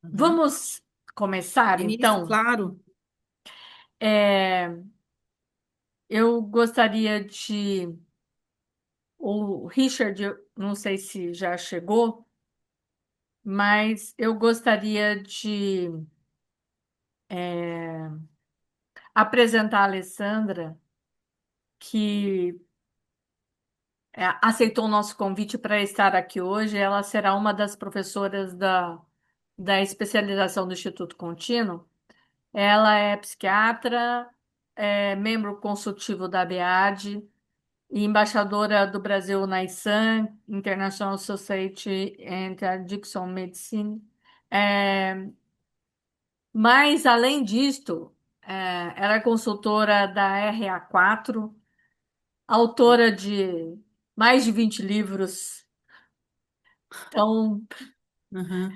Uhum. Vamos começar, Início, então. claro. É, eu gostaria de. O Richard, eu não sei se já chegou, mas eu gostaria de apresentar a Alessandra, que aceitou o nosso convite para estar aqui hoje. Ela será uma das professoras da especialização do Instituto Contínuo. Ela é psiquiatra, é membro consultivo da ABAD e embaixadora do Brasil na ISAM, International Society and Addiction Medicine. É, mas, além disto, ela é consultora da RA4, autora de mais de 20 livros. Então, Uhum.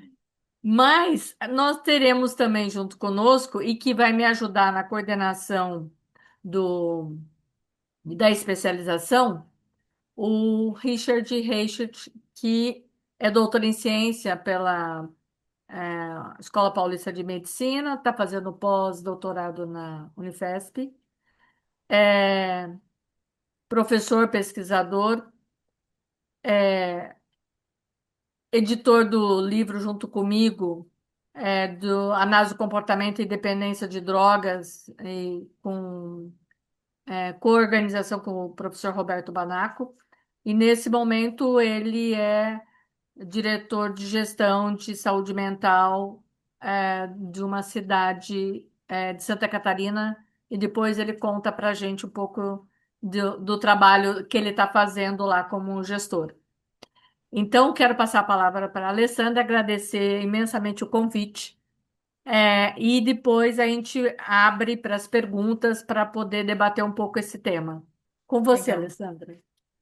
mas nós teremos também junto conosco, e que vai me ajudar na coordenação do, da especialização, o Richard Reichert, que é doutor em ciência pela Escola Paulista de Medicina, está fazendo pós-doutorado na Unifesp, é professor, pesquisador, editor do livro junto comigo, do Análise do Comportamento e Dependência de Drogas, e com coorganização com o professor Roberto Banaco. E nesse momento ele é diretor de gestão de saúde mental de uma cidade de Santa Catarina, e depois ele conta para a gente um pouco do trabalho que ele está fazendo lá como gestor. Então, quero passar a palavra para a Alessandra, agradecer imensamente o convite, e depois a gente abre para as perguntas para poder debater um pouco esse tema. Com você, Legal. Alessandra.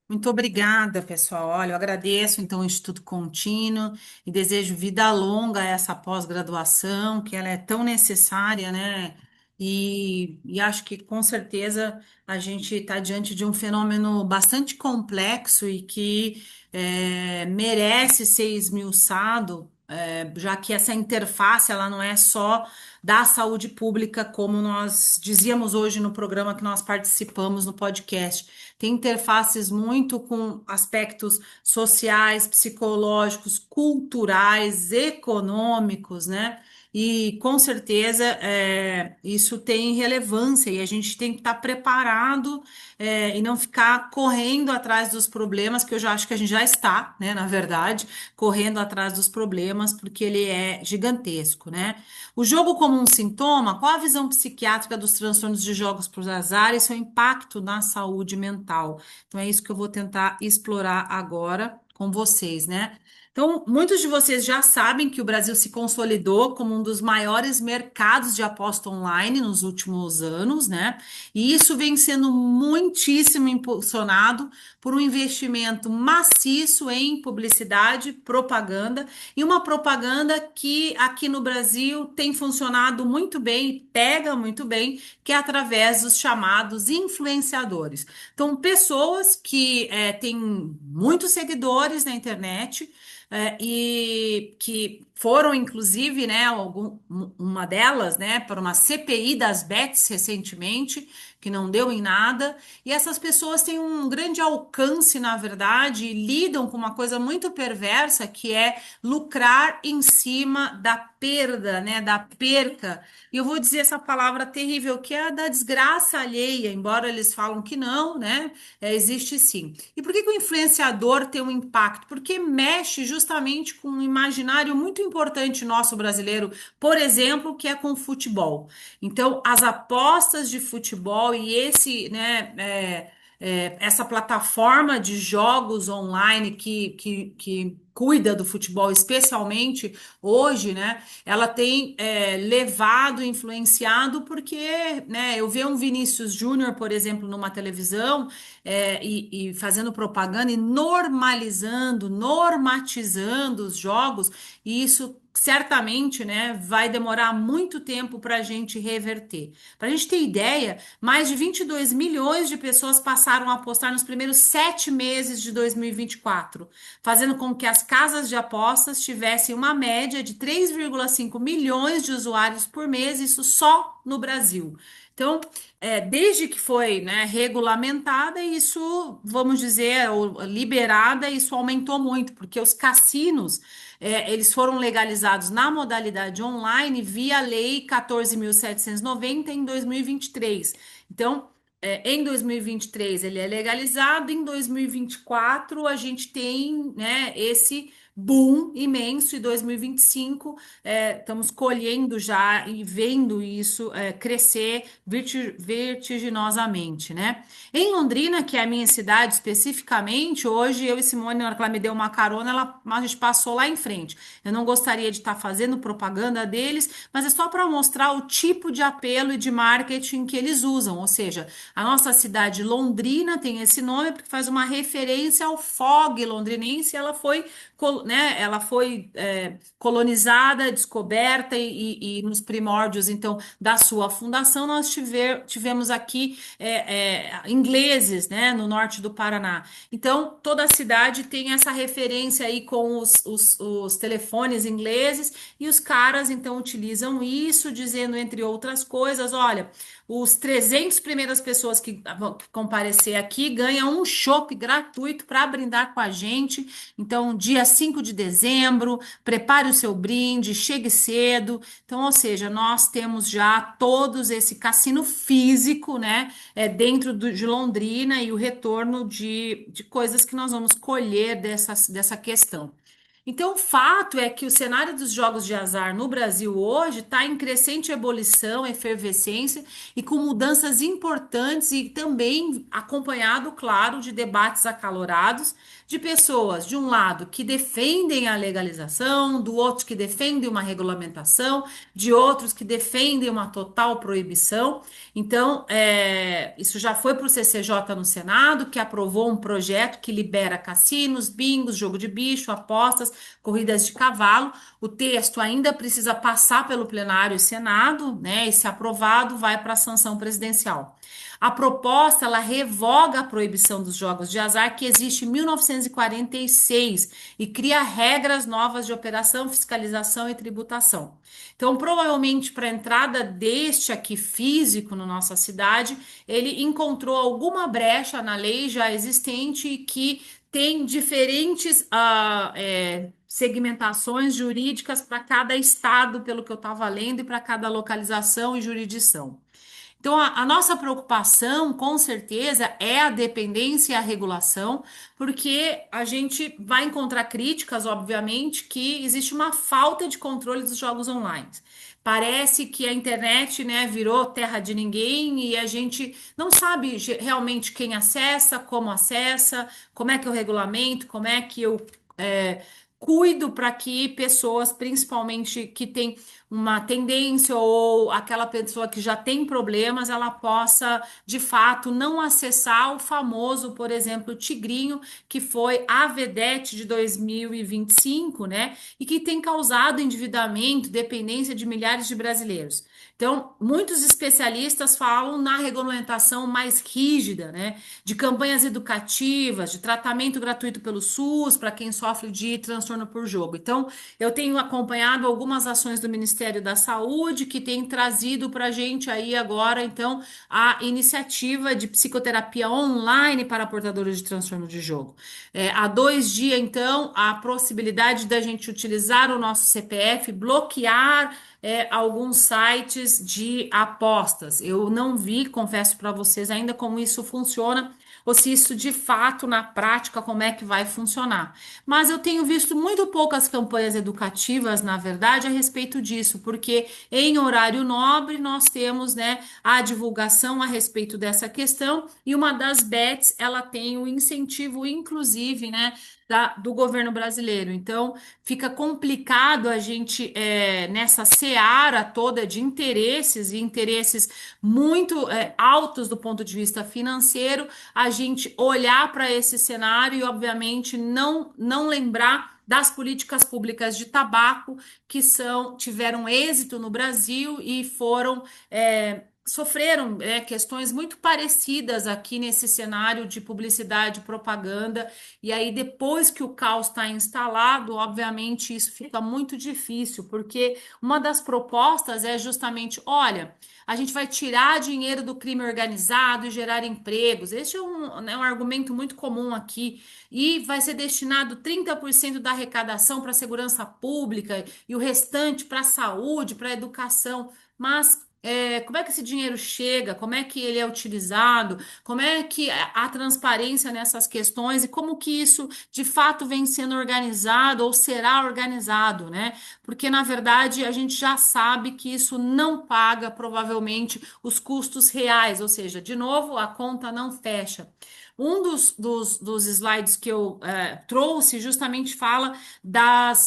Muito obrigada, pessoal. Olha, eu agradeço então o Instituto Contínuo e desejo vida longa a essa pós-graduação, que ela é tão necessária, né? E acho que com certeza a gente está diante de um fenômeno bastante complexo e que merece ser esmiuçado, já que essa interface ela não é só da saúde pública, como nós dizíamos hoje no programa que nós participamos no podcast, tem interfaces muito com aspectos sociais, psicológicos, culturais, econômicos, né? E com certeza isso tem relevância e a gente tem que estar preparado e não ficar correndo atrás dos problemas, que eu já acho que a gente já está, né? Na verdade, correndo atrás dos problemas, porque ele é gigantesco, né? O jogo como um sintoma, qual a visão psiquiátrica dos transtornos de jogos por azar e seu impacto na saúde mental? Então é isso que eu vou tentar explorar agora com vocês, né? Então, muitos de vocês já sabem que o Brasil se consolidou como um dos maiores mercados de aposta online nos últimos anos, né? E isso vem sendo muitíssimo impulsionado por um investimento maciço em publicidade, propaganda e uma propaganda que aqui no Brasil tem funcionado muito bem e pega muito bem, que é através dos chamados influenciadores. Então, pessoas que têm muitos seguidores na internet. E que foram, inclusive, né, uma delas, né, para uma CPI das bets recentemente, que não deu em nada, e essas pessoas têm um grande alcance, na verdade, e lidam com uma coisa muito perversa, que é lucrar em cima da perda, né, da perca. E eu vou dizer essa palavra terrível, que é a da desgraça alheia, embora eles falam que não, né, existe sim. E por que que o influenciador tem um impacto? Porque mexe justamente com um imaginário muito importante nosso brasileiro, por exemplo, que é com o futebol. Então, as apostas de futebol e esse, né, essa plataforma de jogos online que cuida do futebol, especialmente hoje, né? Ela tem levado, influenciado, porque, né? Eu ver um Vinícius Júnior, por exemplo, numa televisão e fazendo propaganda e normalizando, normatizando os jogos, e isso certamente, né, vai demorar muito tempo para a gente reverter. Para a gente ter ideia, mais de 22 milhões de pessoas passaram a apostar nos primeiros 7 meses de 2024, fazendo com que as as casas de apostas tivessem uma média de 3,5 milhões de usuários por mês, isso só no Brasil. Então, desde que foi, né, regulamentada, isso, vamos dizer, ou liberada, isso aumentou muito, porque os cassinos, eles foram legalizados na modalidade online via Lei 14.790 em 2023. Então, em 2023 ele é legalizado, em 2024 a gente tem, né, esse boom imenso, e 2025 estamos colhendo já e vendo isso crescer vertiginosamente, né? Em Londrina, que é a minha cidade especificamente, hoje eu e Simone, na hora que ela me deu uma carona, a gente passou lá em frente. Eu não gostaria de estar fazendo propaganda deles, mas é só para mostrar o tipo de apelo e de marketing que eles usam, ou seja, a nossa cidade Londrina tem esse nome porque faz uma referência ao fog londrinense. Ela foi, né, ela foi colonizada, descoberta e nos primórdios, então, da sua fundação, nós tivemos aqui ingleses, né, no norte do Paraná. Então, toda a cidade tem essa referência aí com os telefones ingleses, e os caras, então, utilizam isso, dizendo, entre outras coisas, olha, os 300 primeiras pessoas que vão comparecer aqui ganham um chopp gratuito para brindar com a gente. Então, dia 5 de dezembro, prepare o seu brinde, chegue cedo. Então, ou seja, nós temos já todos esse cassino físico, né, dentro de Londrina, e o retorno de coisas que nós vamos colher dessa questão. Então, o fato é que o cenário dos jogos de azar no Brasil hoje está em crescente ebulição, efervescência e com mudanças importantes, e também acompanhado, claro, de debates acalorados de pessoas, de um lado, que defendem a legalização, do outro que defendem uma regulamentação, de outros que defendem uma total proibição. Então, isso já foi para o CCJ no Senado, que aprovou um projeto que libera cassinos, bingos, jogo de bicho, apostas, corridas de cavalo. O texto ainda precisa passar pelo plenário e Senado, né? E se aprovado, vai para a sanção presidencial. A proposta, ela revoga a proibição dos jogos de azar que existe em 1946 e cria regras novas de operação, fiscalização e tributação. Então, provavelmente, para a entrada deste aqui físico na nossa cidade, ele encontrou alguma brecha na lei já existente e que tem diferentes segmentações jurídicas para cada estado, pelo que eu estava lendo, e para cada localização e jurisdição. Então, a nossa preocupação, com certeza, é a dependência e a regulação, porque a gente vai encontrar críticas, obviamente, que existe uma falta de controle dos jogos online. Parece que a internet, né, virou terra de ninguém e a gente não sabe realmente quem acessa, como é que eu regulamento, como é que eu cuido para que pessoas, principalmente que têm uma tendência, ou aquela pessoa que já tem problemas, ela possa, de fato, não acessar o famoso, por exemplo, Tigrinho, que foi a vedete de 2025, né? E que tem causado endividamento, dependência de milhares de brasileiros. Então, muitos especialistas falam na regulamentação mais rígida, né? De campanhas educativas, de tratamento gratuito pelo SUS para quem sofre de transtorno por jogo. Então, eu tenho acompanhado algumas ações do Ministério da Saúde que tem trazido para a gente aí agora, então, a iniciativa de psicoterapia online para portadores de transtorno de jogo. Há 2 dias, então, a possibilidade da gente utilizar o nosso CPF, bloquear alguns sites de apostas. Eu não vi, confesso para vocês ainda, como isso funciona, ou se isso de fato, na prática, como é que vai funcionar. Mas eu tenho visto muito poucas campanhas educativas, na verdade, a respeito disso, porque em horário nobre nós temos, né, a divulgação a respeito dessa questão, e uma das bets, ela tem o incentivo, inclusive, né, do governo brasileiro. Então, fica complicado a gente, nessa seara toda de interesses, e interesses muito altos do ponto de vista financeiro, a gente olhar para esse cenário e, obviamente, não lembrar das políticas públicas de tabaco que tiveram êxito no Brasil e foram sofreram, questões muito parecidas aqui nesse cenário de publicidade e propaganda. E aí, depois que o caos está instalado, obviamente isso fica muito difícil, porque uma das propostas é justamente: olha, a gente vai tirar dinheiro do crime organizado e gerar empregos. Esse é um argumento muito comum aqui. E vai ser destinado 30% da arrecadação para a segurança pública e o restante para a saúde, para a educação. Mas como é que esse dinheiro chega? Como é que ele é utilizado? Como é que há transparência nessas questões e como que isso de fato vem sendo organizado ou será organizado, né? Porque na verdade a gente já sabe que isso não paga provavelmente os custos reais, ou seja, de novo, a conta não fecha. Um dos slides que eu trouxe justamente fala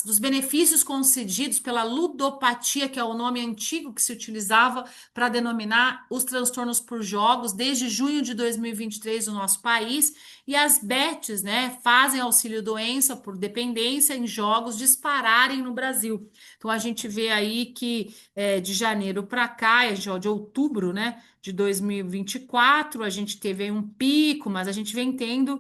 dos benefícios concedidos pela ludopatia, que é o nome antigo que se utilizava para denominar os transtornos por jogos, desde junho de 2023 no nosso país. E as bets, né, fazem auxílio-doença por dependência em jogos dispararem no Brasil. Então a gente vê aí que de janeiro para cá, de outubro, né, de 2024, a gente teve aí um pico, mas a gente vem tendo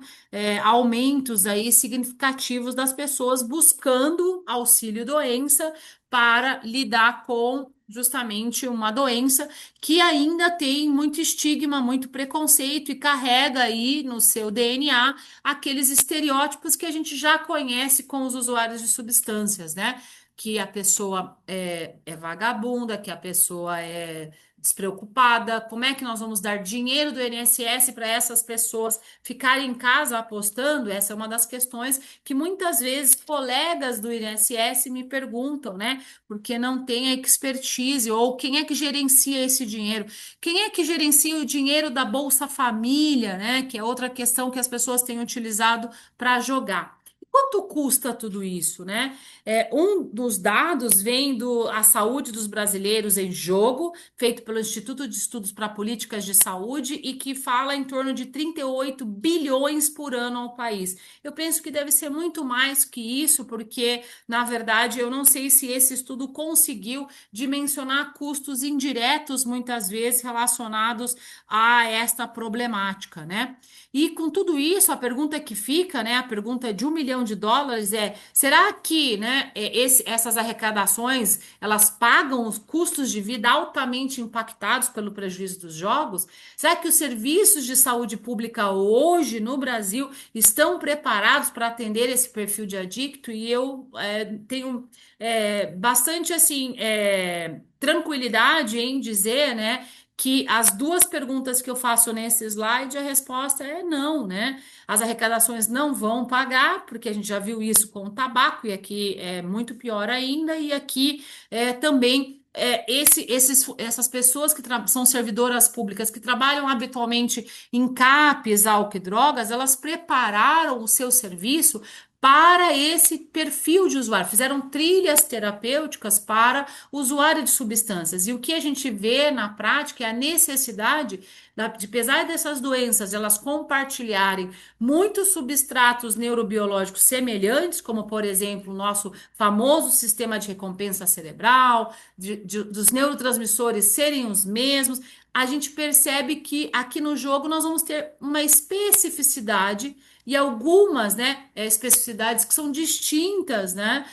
aumentos aí significativos das pessoas buscando auxílio-doença para lidar com justamente uma doença que ainda tem muito estigma, muito preconceito e carrega aí no seu DNA aqueles estereótipos que a gente já conhece com os usuários de substâncias, né? Que a pessoa é vagabunda, que a pessoa é despreocupada. Como é que nós vamos dar dinheiro do INSS para essas pessoas ficarem em casa apostando? Essa é uma das questões que muitas vezes colegas do INSS me perguntam, né? Porque não tem a expertise, ou quem é que gerencia esse dinheiro? Quem é que gerencia o dinheiro da Bolsa Família, né? Que é outra questão que as pessoas têm utilizado para jogar. Quanto custa tudo isso, né? Um dos dados vem do A Saúde dos Brasileiros em Jogo, feito pelo Instituto de Estudos para Políticas de Saúde e que fala em torno de 38 bilhões por ano ao país. Eu penso que deve ser muito mais que isso, porque, na verdade, eu não sei se esse estudo conseguiu dimensionar custos indiretos, muitas vezes relacionados a esta problemática, né? E com tudo isso, a pergunta que fica, né, a pergunta de US$ 1 milhão será que, né, essas arrecadações, elas pagam os custos de vida altamente impactados pelo prejuízo dos jogos? Será que os serviços de saúde pública hoje no Brasil estão preparados para atender esse perfil de adicto? E eu tenho bastante, assim, tranquilidade em dizer, né, que as duas perguntas que eu faço nesse slide, a resposta é não, né? As arrecadações não vão pagar, porque a gente já viu isso com o tabaco, e aqui é muito pior ainda, e aqui também. Essas pessoas que são servidoras públicas que trabalham habitualmente em CAPs, álcool e drogas, elas prepararam o seu serviço para esse perfil de usuário, fizeram trilhas terapêuticas para o usuário de substâncias. E o que a gente vê na prática é a necessidade de, apesar dessas doenças, elas compartilharem muitos substratos neurobiológicos semelhantes, como, por exemplo, o nosso famoso sistema de recompensa cerebral, dos neurotransmissores serem os mesmos. A gente percebe que aqui no jogo nós vamos ter uma especificidade e algumas, né, especificidades que são distintas, né,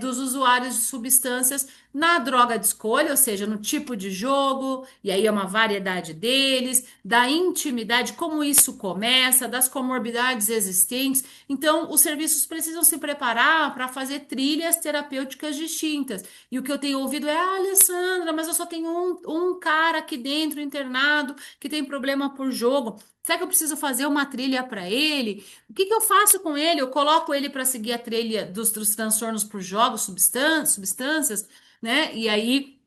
dos usuários de substâncias na droga de escolha, ou seja, no tipo de jogo, e aí é uma variedade deles, da intimidade, como isso começa, das comorbidades existentes. Então, os serviços precisam se preparar para fazer trilhas terapêuticas distintas. E o que eu tenho ouvido é: ah, Alessandra, mas eu só tenho um cara aqui dentro internado que tem problema por jogo. Será que eu preciso fazer uma trilha para ele? O que que eu faço com ele? Eu coloco ele para seguir a trilha dos transtornos por jogos, substâncias, né? E aí,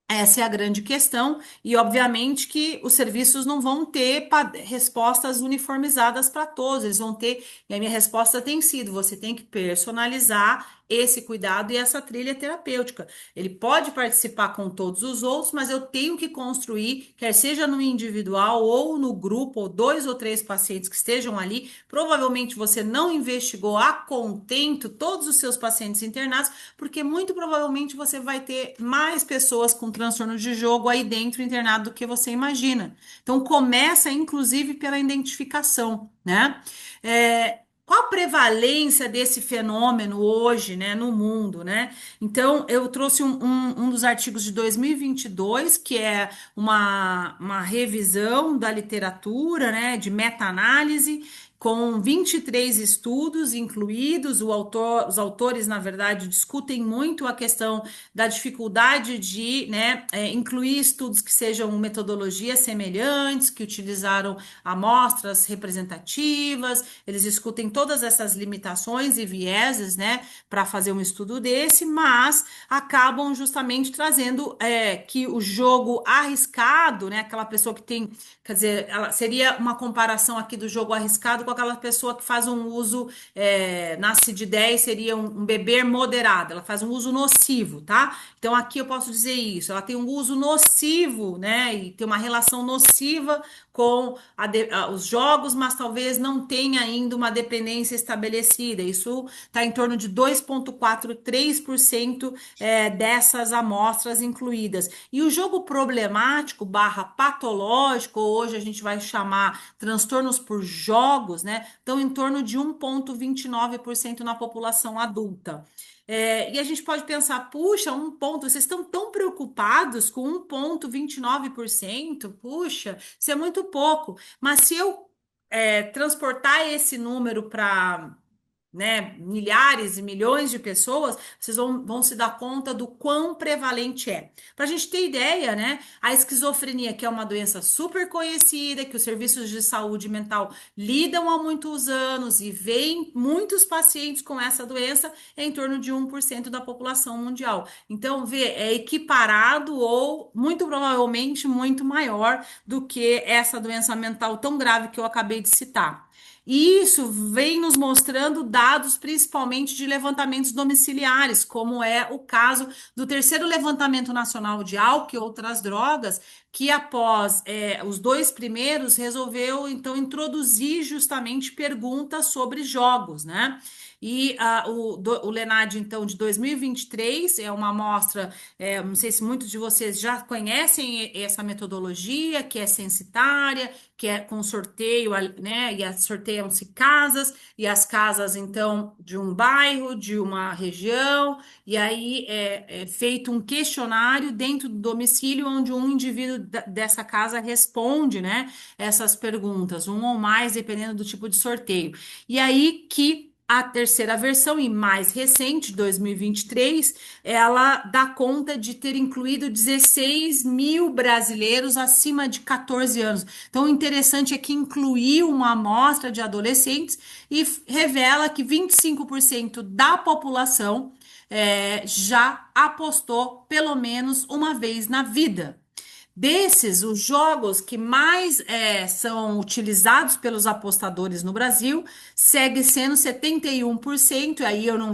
essa é a grande questão. E, obviamente, que os serviços não vão ter respostas uniformizadas para todos. Eles vão ter. E a minha resposta tem sido: você tem que personalizar esse cuidado e essa trilha terapêutica. Ele pode participar com todos os outros, mas eu tenho que construir, quer seja no individual ou no grupo, ou dois ou três pacientes que estejam ali. Provavelmente você não investigou a contento todos os seus pacientes internados, porque muito provavelmente você vai ter mais pessoas com transtorno de jogo aí dentro internado do que você imagina. Então começa, inclusive, pela identificação, né? Qual a prevalência desse fenômeno hoje, né, no mundo, né? Então, eu trouxe um dos artigos de 2022, que é uma revisão da literatura, né, de meta-análise, com 23 estudos incluídos. Os autores, na verdade, discutem muito a questão da dificuldade de, né, incluir estudos que sejam metodologias semelhantes, que utilizaram amostras representativas. Eles discutem todas essas limitações e vieses, né, para fazer um estudo desse, mas acabam justamente trazendo que o jogo arriscado, né, aquela pessoa que tem, quer dizer, seria uma comparação aqui do jogo arriscado com aquela pessoa que faz um uso, nasce de 10, seria um beber moderado, ela faz um uso nocivo, tá? Então aqui eu posso dizer isso, ela tem um uso nocivo, né, e tem uma relação nociva com os jogos, mas talvez não tenha ainda uma dependência estabelecida. Isso está em torno de 2,43% dessas amostras incluídas. E o jogo problemático barra patológico, hoje a gente vai chamar transtornos por jogos, né? Estão em torno de 1,29% na população adulta. E a gente pode pensar, puxa, um ponto, vocês estão tão preocupados com 1,29%? Puxa, isso é muito pouco. Mas se eu transportar esse número para, né, milhares e milhões de pessoas, vocês vão se dar conta do quão prevalente é. Para a gente ter ideia, né, a esquizofrenia, que é uma doença super conhecida, que os serviços de saúde mental lidam há muitos anos e veem muitos pacientes com essa doença, é em torno de 1% da população mundial. Então, vê, é equiparado ou muito provavelmente muito maior do que essa doença mental tão grave que eu acabei de citar. E isso vem nos mostrando dados principalmente de levantamentos domiciliares, como é o caso do terceiro levantamento nacional de álcool e outras drogas, que após os dois primeiros resolveu então introduzir justamente perguntas sobre jogos, né? E o Lenad, então, de 2023, é uma amostra, não sei se muitos de vocês já conhecem essa metodologia, que é censitária, que é com sorteio, né? E sorteiam-se casas, e as casas, então, de um bairro, de uma região, e aí é feito um questionário dentro do domicílio, onde um indivíduo dessa casa responde, né? Essas perguntas, um ou mais, dependendo do tipo de sorteio. E aí que a terceira versão, e mais recente, 2023, ela dá conta de ter incluído 16 mil brasileiros acima de 14 anos. Então, o interessante é que incluiu uma amostra de adolescentes e revela que 25% da população já apostou pelo menos uma vez na vida. Desses, os jogos que mais são utilizados pelos apostadores no Brasil segue sendo 71%. Aí eu não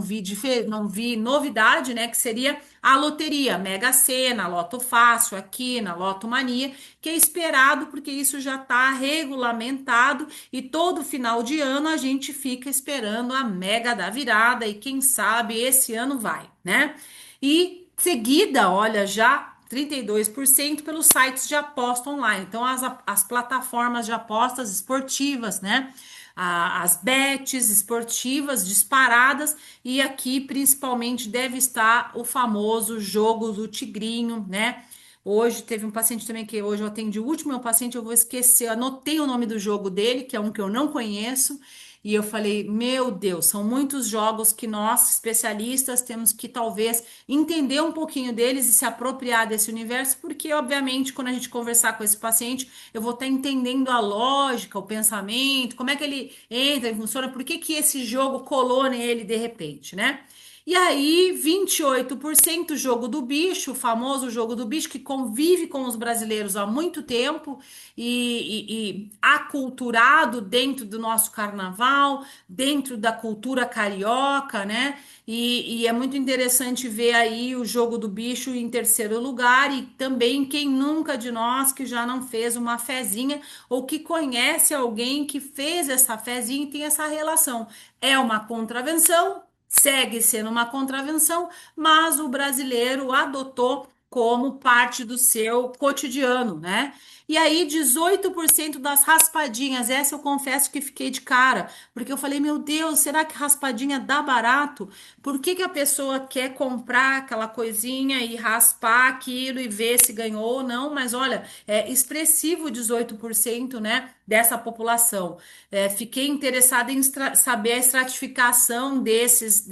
vi novidade, né? Que seria a loteria, Mega Sena, Loto Fácil, aqui na Loto Mania, que é esperado porque isso já está regulamentado e todo final de ano a gente fica esperando a Mega da Virada e quem sabe esse ano vai, né? E seguida, olha, já 32% pelos sites de aposta online. Então, as plataformas de apostas esportivas, né? As bets esportivas disparadas, e aqui principalmente deve estar o famoso jogo do tigrinho, né? Hoje teve um paciente também que hoje eu atendi o último meu paciente, eu vou esquecer, eu anotei o nome do jogo dele, que é um que eu não conheço, e eu falei, meu Deus, são muitos jogos que nós, especialistas, temos que talvez entender um pouquinho deles e se apropriar desse universo, porque, obviamente, quando a gente conversar com esse paciente, eu vou estar entendendo a lógica, o pensamento, como é que ele entra e funciona, por que que esse jogo colou nele de repente, né? E aí, 28% jogo do bicho, o famoso jogo do bicho, que convive com os brasileiros há muito tempo e aculturado dentro do nosso carnaval, dentro da cultura carioca, né? E é muito interessante ver aí o jogo do bicho em terceiro lugar e também quem nunca de nós que já não fez uma fezinha ou que conhece alguém que fez essa fezinha e tem essa relação. É uma contravenção, segue sendo uma contravenção, mas o brasileiro adotou como parte do seu cotidiano, né? E aí, 18% das raspadinhas, essa eu confesso que fiquei de cara, porque eu falei, meu Deus, será que raspadinha dá barato? Por que que a pessoa quer comprar aquela coisinha e raspar aquilo e ver se ganhou ou não? Mas olha, é expressivo 18%, né, dessa população. Fiquei interessada em saber a estratificação desses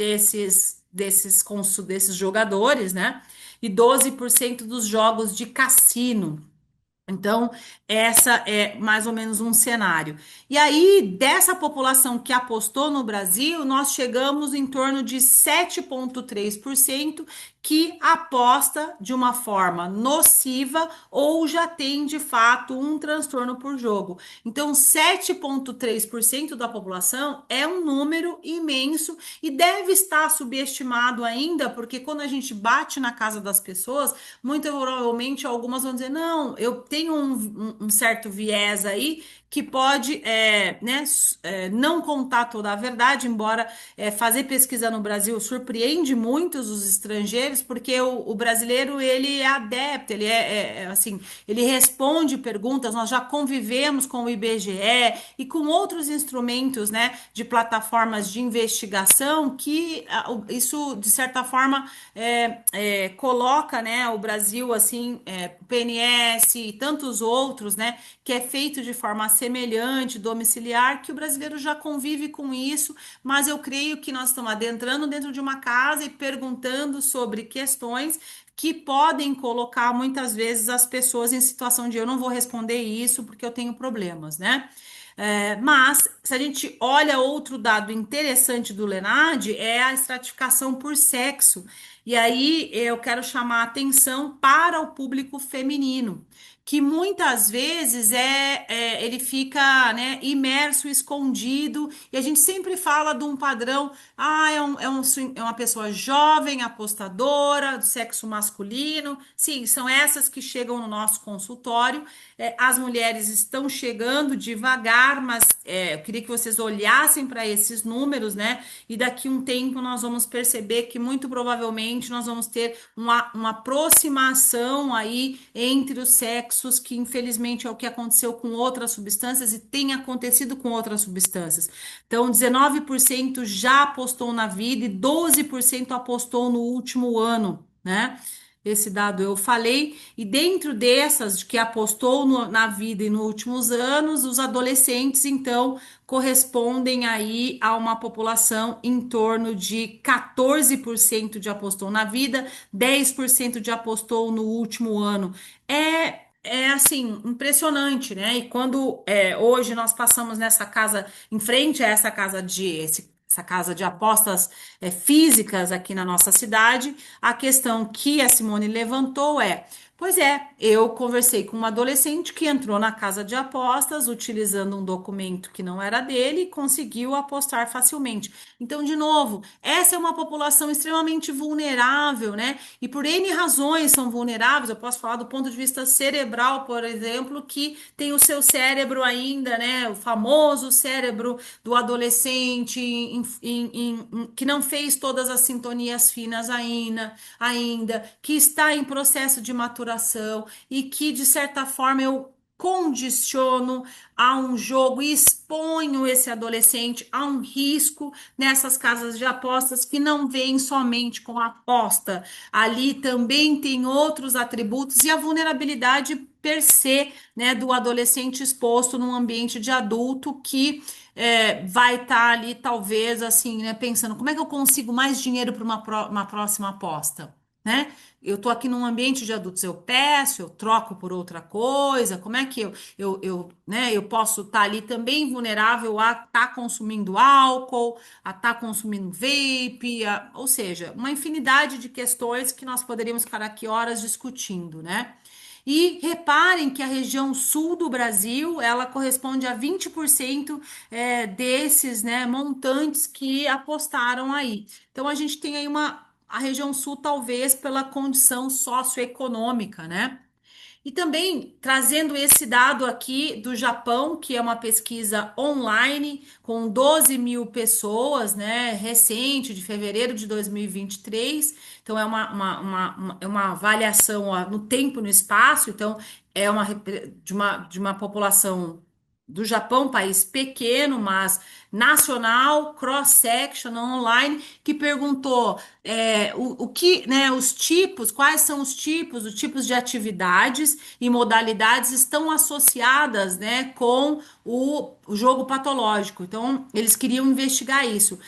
jogadores, né? E 12% dos jogos de cassino. Então, essa é mais ou menos um cenário. E aí, dessa população que apostou no Brasil, nós chegamos em torno de 7,3% que aposta de uma forma nociva ou já tem de fato um transtorno por jogo. Então, 7,3% da população é um número imenso e deve estar subestimado ainda, porque quando a gente bate na casa das pessoas, muito provavelmente algumas vão dizer: não, eu tenho um certo viés aí que pode né, não contar toda a verdade, embora fazer pesquisa no Brasil surpreende muitos os estrangeiros, porque o brasileiro ele é adepto, ele assim, ele responde perguntas, nós já convivemos com o IBGE e com outros instrumentos, né, de plataformas de investigação que isso, de certa forma, coloca, né, o Brasil, assim, PNS e tantos outros, né, que é feito de forma semelhante, domiciliar, que o brasileiro já convive com isso, mas eu creio que nós estamos adentrando dentro de uma casa e perguntando sobre questões que podem colocar muitas vezes as pessoas em situação de eu não vou responder isso porque eu tenho problemas, né? Mas se a gente olha outro dado interessante do Lenard é a estratificação por sexo. E aí eu quero chamar a atenção para o público feminino, que muitas vezes ele fica, né, imerso, escondido, e a gente sempre fala de um padrão, é uma pessoa jovem, apostadora, do sexo masculino. Sim, são essas que chegam no nosso consultório. As mulheres estão chegando devagar, mas eu queria que vocês olhassem para esses números, né? E daqui um tempo nós vamos perceber que muito provavelmente nós vamos ter uma aproximação aí entre os sexos, que infelizmente é o que aconteceu com outras substâncias e tem acontecido com outras substâncias. Então, 19% já apostou na vida e 12% apostou no último ano, né? Esse dado eu falei, e dentro dessas que apostou na vida e nos últimos anos, os adolescentes, então, correspondem aí a uma população em torno de 14% de apostou na vida, 10% de apostou no último ano. É assim, impressionante, né? E quando hoje nós passamos nessa casa, em frente a essa casa essa casa de apostas físicas aqui na nossa cidade, a questão que a Simone levantou é: pois é, eu conversei com uma adolescente que entrou na casa de apostas utilizando um documento que não era dele e conseguiu apostar facilmente. Então, de novo, essa é uma população extremamente vulnerável, né? E por N razões são vulneráveis. Eu posso falar do ponto de vista cerebral, por exemplo, que tem o seu cérebro ainda, né? O famoso cérebro do adolescente que não fez todas as sintonias finas ainda, que está em processo de maturação e que, de certa forma, eu condiciono a um jogo e exponho esse adolescente a um risco nessas casas de apostas que não vêm somente com a aposta. Ali também tem outros atributos e a vulnerabilidade per se, né, do adolescente exposto num ambiente de adulto que vai estar ali, talvez, assim, né, pensando como é que eu consigo mais dinheiro para uma próxima aposta. né? Eu tô aqui num ambiente de adultos, eu peço, eu troco por outra coisa, como é que né, eu posso estar ali também vulnerável a estar consumindo álcool, a estar consumindo vape, ou seja, uma infinidade de questões que nós poderíamos ficar aqui horas discutindo, né? E reparem que a região sul do Brasil, ela corresponde a 20% desses, né, montantes que apostaram aí. Então a gente tem aí a região sul, talvez pela condição socioeconômica, né? E também trazendo esse dado aqui do Japão, que é uma pesquisa online com 12 mil pessoas, né, recente, de fevereiro de 2023. Então, é é uma avaliação ó, no tempo e no espaço. Então, é de uma população do Japão, país pequeno, mas nacional, cross-section, online, que perguntou o que, né, os tipos, quais são os tipos de atividades e modalidades estão associadas, né, com o jogo patológico. Então, eles queriam investigar isso.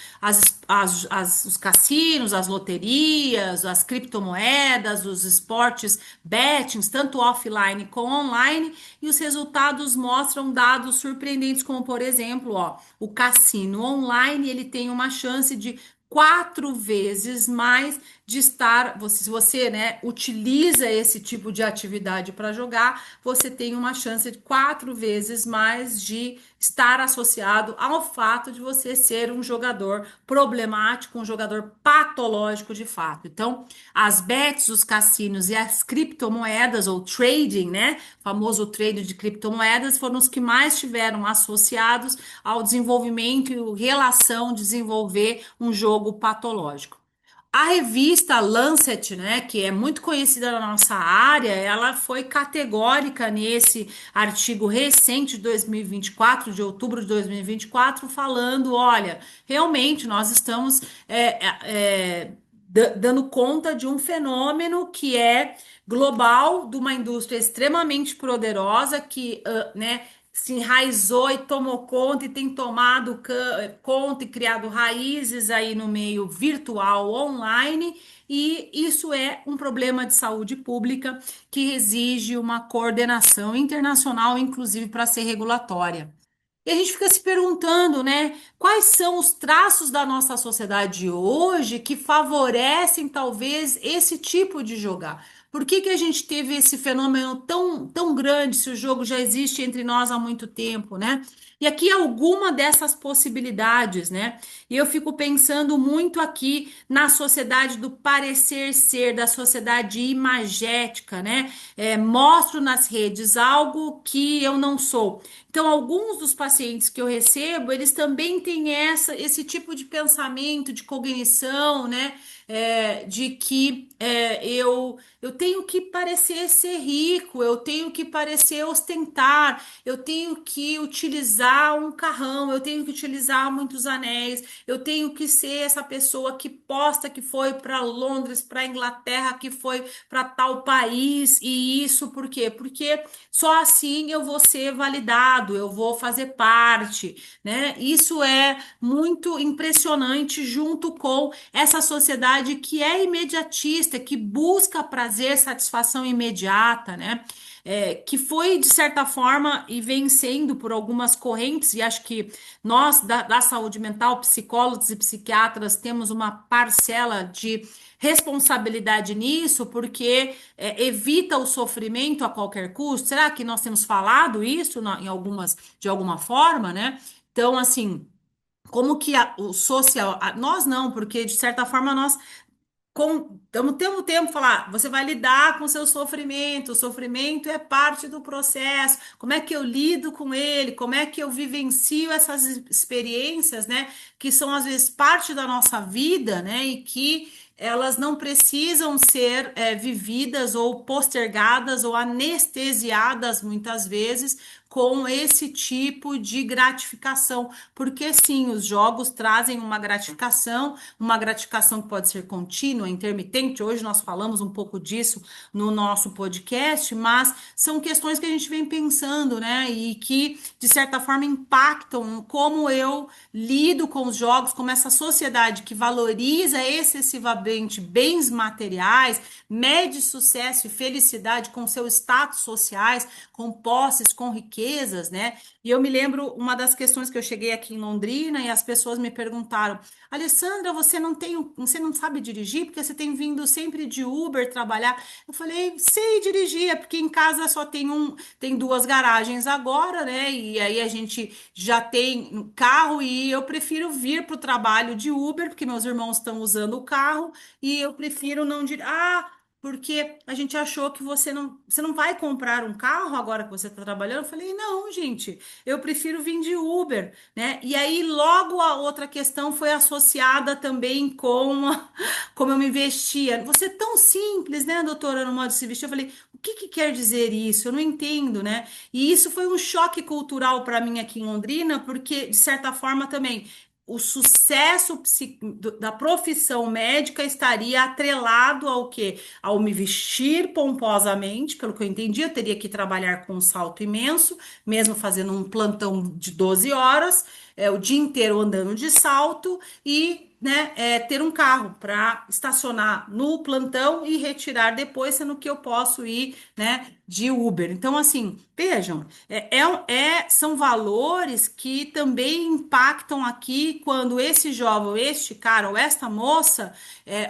Os cassinos, as loterias, as criptomoedas, os esportes bettings, tanto offline como online, e os resultados mostram dados surpreendentes, como por exemplo, ó, o cassino online ele tem uma chance de 4 vezes mais de estar, se você, né, utiliza esse tipo de atividade para jogar, você tem uma chance de 4 vezes mais de estar associado ao fato de você ser um jogador problemático, um jogador patológico de fato. Então, as bets, os cassinos e as criptomoedas ou trading, né, famoso trade de criptomoedas, foram os que mais tiveram associados ao desenvolvimento e relação desenvolver um jogo patológico. A revista Lancet, né, que é muito conhecida na nossa área, ela foi categórica nesse artigo recente de 2024, de outubro de 2024, falando, olha, realmente nós estamos dando conta de um fenômeno que é global, de uma indústria extremamente poderosa que, né, se enraizou e tomou conta e tem tomado conta e criado raízes aí no meio virtual online, e isso é um problema de saúde pública que exige uma coordenação internacional, inclusive para ser regulatória. E a gente fica se perguntando, né, quais são os traços da nossa sociedade hoje que favorecem talvez esse tipo de jogar? Por que que a gente teve esse fenômeno tão grande se o jogo já existe entre nós há muito tempo, né? E aqui alguma dessas possibilidades, né? E eu fico pensando muito aqui na sociedade do parecer ser, da sociedade imagética, né? Mostro nas redes algo que eu não sou. Então, alguns dos pacientes que eu recebo, eles também têm esse tipo de pensamento, de cognição, né? De que eu tenho que parecer ser rico, eu tenho que parecer ostentar, eu tenho que utilizar um carrão, eu tenho que utilizar muitos anéis, eu tenho que ser essa pessoa que posta que foi para Londres, para Inglaterra, que foi para tal país, e isso por quê? Porque só assim eu vou ser validado, eu vou fazer parte, né? Isso é muito impressionante junto com essa sociedade que é imediatista, que busca prazer, satisfação imediata, né? Que foi, de certa forma, e vem sendo por algumas correntes, e acho que nós, da saúde mental, psicólogos e psiquiatras, temos uma parcela de responsabilidade nisso, porque evita o sofrimento a qualquer custo. Será que nós temos falado isso em de alguma forma, né? Então, assim, como que o social, nós não, porque de certa forma nós estamos tendo tempo falar, você vai lidar com o seu sofrimento, o sofrimento é parte do processo, como é que eu lido com ele, como é que eu vivencio essas experiências, né, que são às vezes parte da nossa vida, né, e que elas não precisam ser vividas ou postergadas ou anestesiadas muitas vezes com esse tipo de gratificação, porque sim, os jogos trazem uma gratificação que pode ser contínua, intermitente. Hoje nós falamos um pouco disso no nosso podcast, mas são questões que a gente vem pensando, né? E que, de certa forma, impactam como eu lido com os jogos, como essa sociedade que valoriza exclusivamente bens materiais, mede sucesso e felicidade com seus status sociais, com posses, com riquezas, né? E eu me lembro uma das questões que eu cheguei aqui em Londrina e as pessoas me perguntaram: Alessandra, você não sabe dirigir porque você tem vindo sempre de Uber trabalhar? Eu falei, sei dirigir, é porque em casa só tem duas garagens agora, né? E aí a gente já tem um carro e eu prefiro vir para o trabalho de Uber, porque meus irmãos estão usando o carro e eu prefiro não dirigir. Ah, porque a gente achou que você não vai comprar um carro agora que você está trabalhando. Eu falei, não, gente, eu prefiro vir de Uber, né? E aí logo a outra questão foi associada também com como eu me vestia. Você é tão simples, né, doutora, no modo de se vestir. Eu falei, o que que quer dizer isso? Eu não entendo, né? E isso foi um choque cultural para mim aqui em Londrina, porque, de certa forma, também o sucesso da profissão médica estaria atrelado ao quê? Ao me vestir pomposamente, pelo que eu entendi, eu teria que trabalhar com um salto imenso, mesmo fazendo um plantão de 12 horas, o dia inteiro andando de salto e, né, ter um carro para estacionar no plantão e retirar depois, sendo que eu posso ir, né, de Uber. Então, assim, vejam, são valores que também impactam aqui quando esse jovem, este cara, ou esta moça,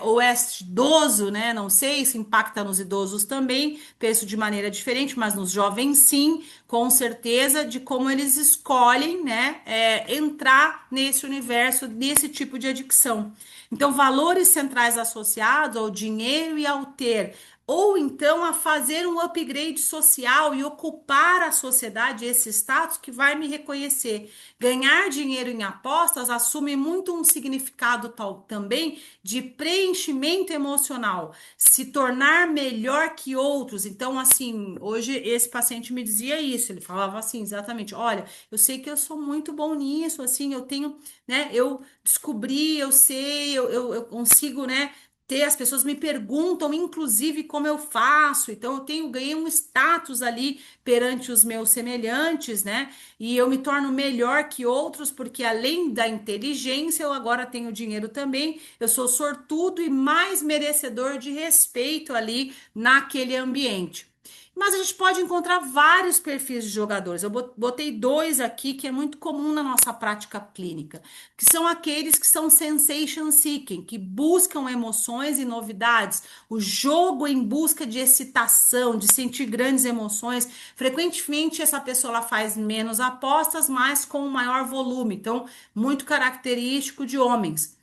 ou este idoso, né, não sei se impacta nos idosos também, penso de maneira diferente, mas nos jovens sim, com certeza, de como eles escolhem, né, entrar nesse universo, nesse tipo de adicção. Então, valores centrais associados ao dinheiro e ao ter, ou então a fazer um upgrade social e ocupar a sociedade, esse status que vai me reconhecer. Ganhar dinheiro em apostas assume muito um significado tal, também de preenchimento emocional, se tornar melhor que outros. Então, assim, hoje esse paciente me dizia isso, ele falava assim, exatamente, olha, eu sei que eu sou muito bom nisso, assim, eu tenho, né, eu descobri, eu sei, eu consigo, né, ter, as pessoas me perguntam, inclusive, como eu faço. Então, ganhei um status ali perante os meus semelhantes, né? E eu me torno melhor que outros, porque além da inteligência, eu agora tenho dinheiro também. Eu sou sortudo e mais merecedor de respeito ali naquele ambiente. Mas a gente pode encontrar vários perfis de jogadores. Eu botei dois aqui que é muito comum na nossa prática clínica, que são aqueles que são sensation seeking, que buscam emoções e novidades, o jogo em busca de excitação, de sentir grandes emoções. Frequentemente essa pessoa ela faz menos apostas, mas com um maior volume. Então, muito característico de homens.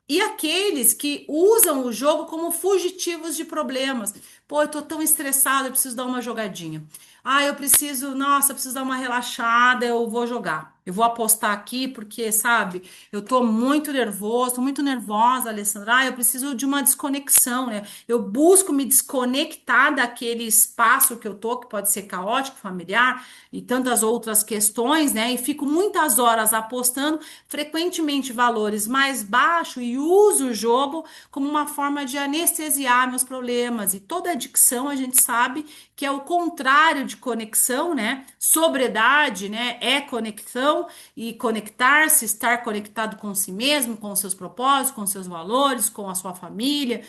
E aqueles que usam o jogo como fugitivos de problemas. Pô, eu tô tão estressado, eu preciso dar uma jogadinha. Ah, eu preciso, nossa, eu preciso dar uma relaxada, eu vou jogar. Eu vou apostar aqui porque, sabe, eu tô muito nervoso, tô muito nervosa, Alessandra. Ah, eu preciso de uma desconexão, né? Eu busco me desconectar daquele espaço que eu tô, que pode ser caótico, familiar e tantas outras questões, né? E fico muitas horas apostando, frequentemente valores mais baixos, e uso o jogo como uma forma de anestesiar meus problemas. E toda adicção a gente sabe que é o contrário de conexão, né? Sobriedade, né? É conexão e conectar-se, estar conectado com si mesmo, com seus propósitos, com seus valores, com a sua família,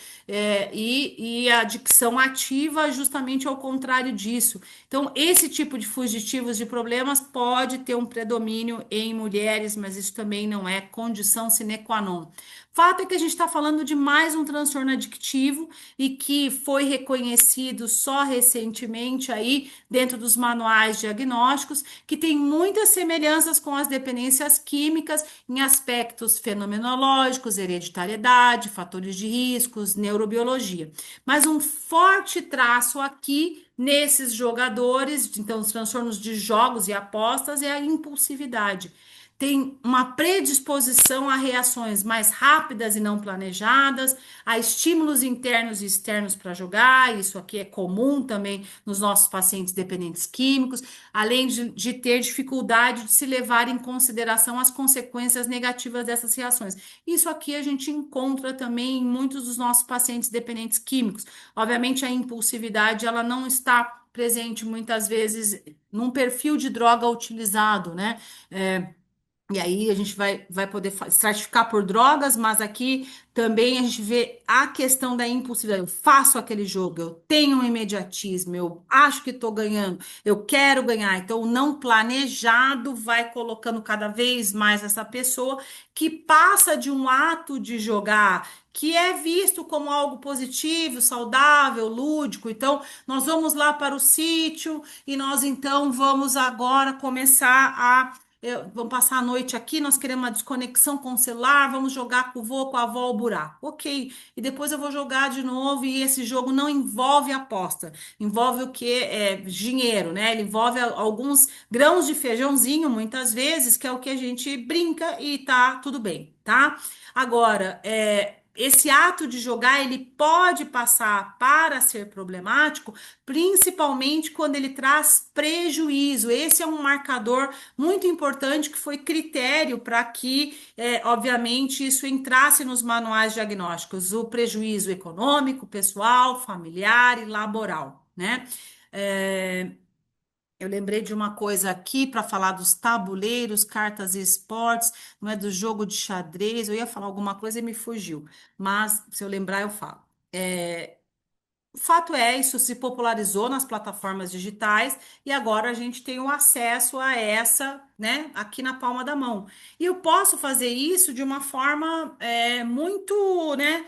e a adicção ativa justamente ao contrário disso. Então, esse tipo de fugitivos de problemas pode ter um predomínio em mulheres, mas isso também não é condição sine qua non. Fato é que a gente está falando de mais um transtorno adictivo e que foi reconhecido só recentemente aí dentro dos manuais diagnósticos, que tem muitas semelhanças com as dependências químicas em aspectos fenomenológicos, hereditariedade, fatores de riscos, neurobiologia. Mas um forte traço aqui nesses jogadores, então os transtornos de jogos e apostas, é a impulsividade. Tem uma predisposição a reações mais rápidas e não planejadas, a estímulos internos e externos para jogar, isso aqui é comum também nos nossos pacientes dependentes químicos, além de ter dificuldade de se levar em consideração as consequências negativas dessas reações. Isso aqui a gente encontra também em muitos dos nossos pacientes dependentes químicos. Obviamente, a impulsividade ela não está presente muitas vezes num perfil de droga utilizado, né? E aí a gente vai poder estratificar por drogas, mas aqui também a gente vê a questão da impulsividade. Eu faço aquele jogo, eu tenho um imediatismo, eu acho que estou ganhando, eu quero ganhar. Então, o não planejado vai colocando cada vez mais essa pessoa que passa de um ato de jogar, que é visto como algo positivo, saudável, lúdico. Então, nós vamos lá para o sítio e nós então vamos agora começar vamos passar a noite aqui, nós queremos uma desconexão com o celular, vamos jogar com o vô, com a avó, o buraco. Ok. E depois eu vou jogar de novo, e esse jogo não envolve aposta. Envolve o quê? Dinheiro, né? Ele envolve alguns grãos de feijãozinho, muitas vezes, que é o que a gente brinca e tá tudo bem, tá? Agora, esse ato de jogar, ele pode passar para ser problemático, principalmente quando ele traz prejuízo. Esse é um marcador muito importante que foi critério para que, obviamente, isso entrasse nos manuais diagnósticos, o prejuízo econômico, pessoal, familiar e laboral, né? É, eu lembrei de uma coisa aqui para falar dos tabuleiros, cartas e esportes, não é do jogo de xadrez. Eu ia falar alguma coisa e me fugiu, mas se eu lembrar, eu falo. O fato é, isso se popularizou nas plataformas digitais e agora a gente tem o acesso a essa, né, aqui na palma da mão. E eu posso fazer isso de uma forma muito, né,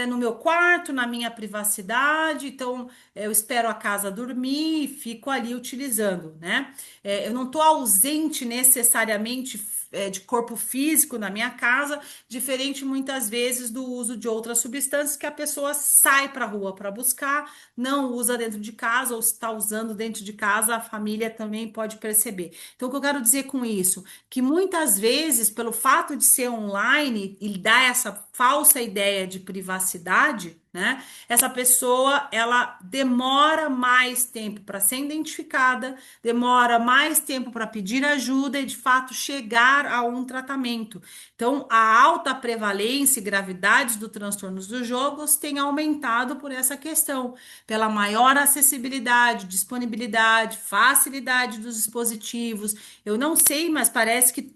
no meu quarto, na minha privacidade. Então, eu espero a casa dormir e fico ali utilizando, né? Eu não estou ausente necessariamente. De corpo físico na minha casa, diferente muitas vezes do uso de outras substâncias que a pessoa sai para a rua para buscar, não usa dentro de casa, ou está usando dentro de casa, a família também pode perceber. Então, o que eu quero dizer com isso? Que muitas vezes, pelo fato de ser online e dar essa falsa ideia de privacidade, né? Essa pessoa, ela demora mais tempo para ser identificada, demora mais tempo para pedir ajuda e, de fato, chegar a um tratamento. Então, a alta prevalência e gravidade dos transtornos dos jogos tem aumentado por essa questão, pela maior acessibilidade, disponibilidade, facilidade dos dispositivos. Eu não sei, mas parece que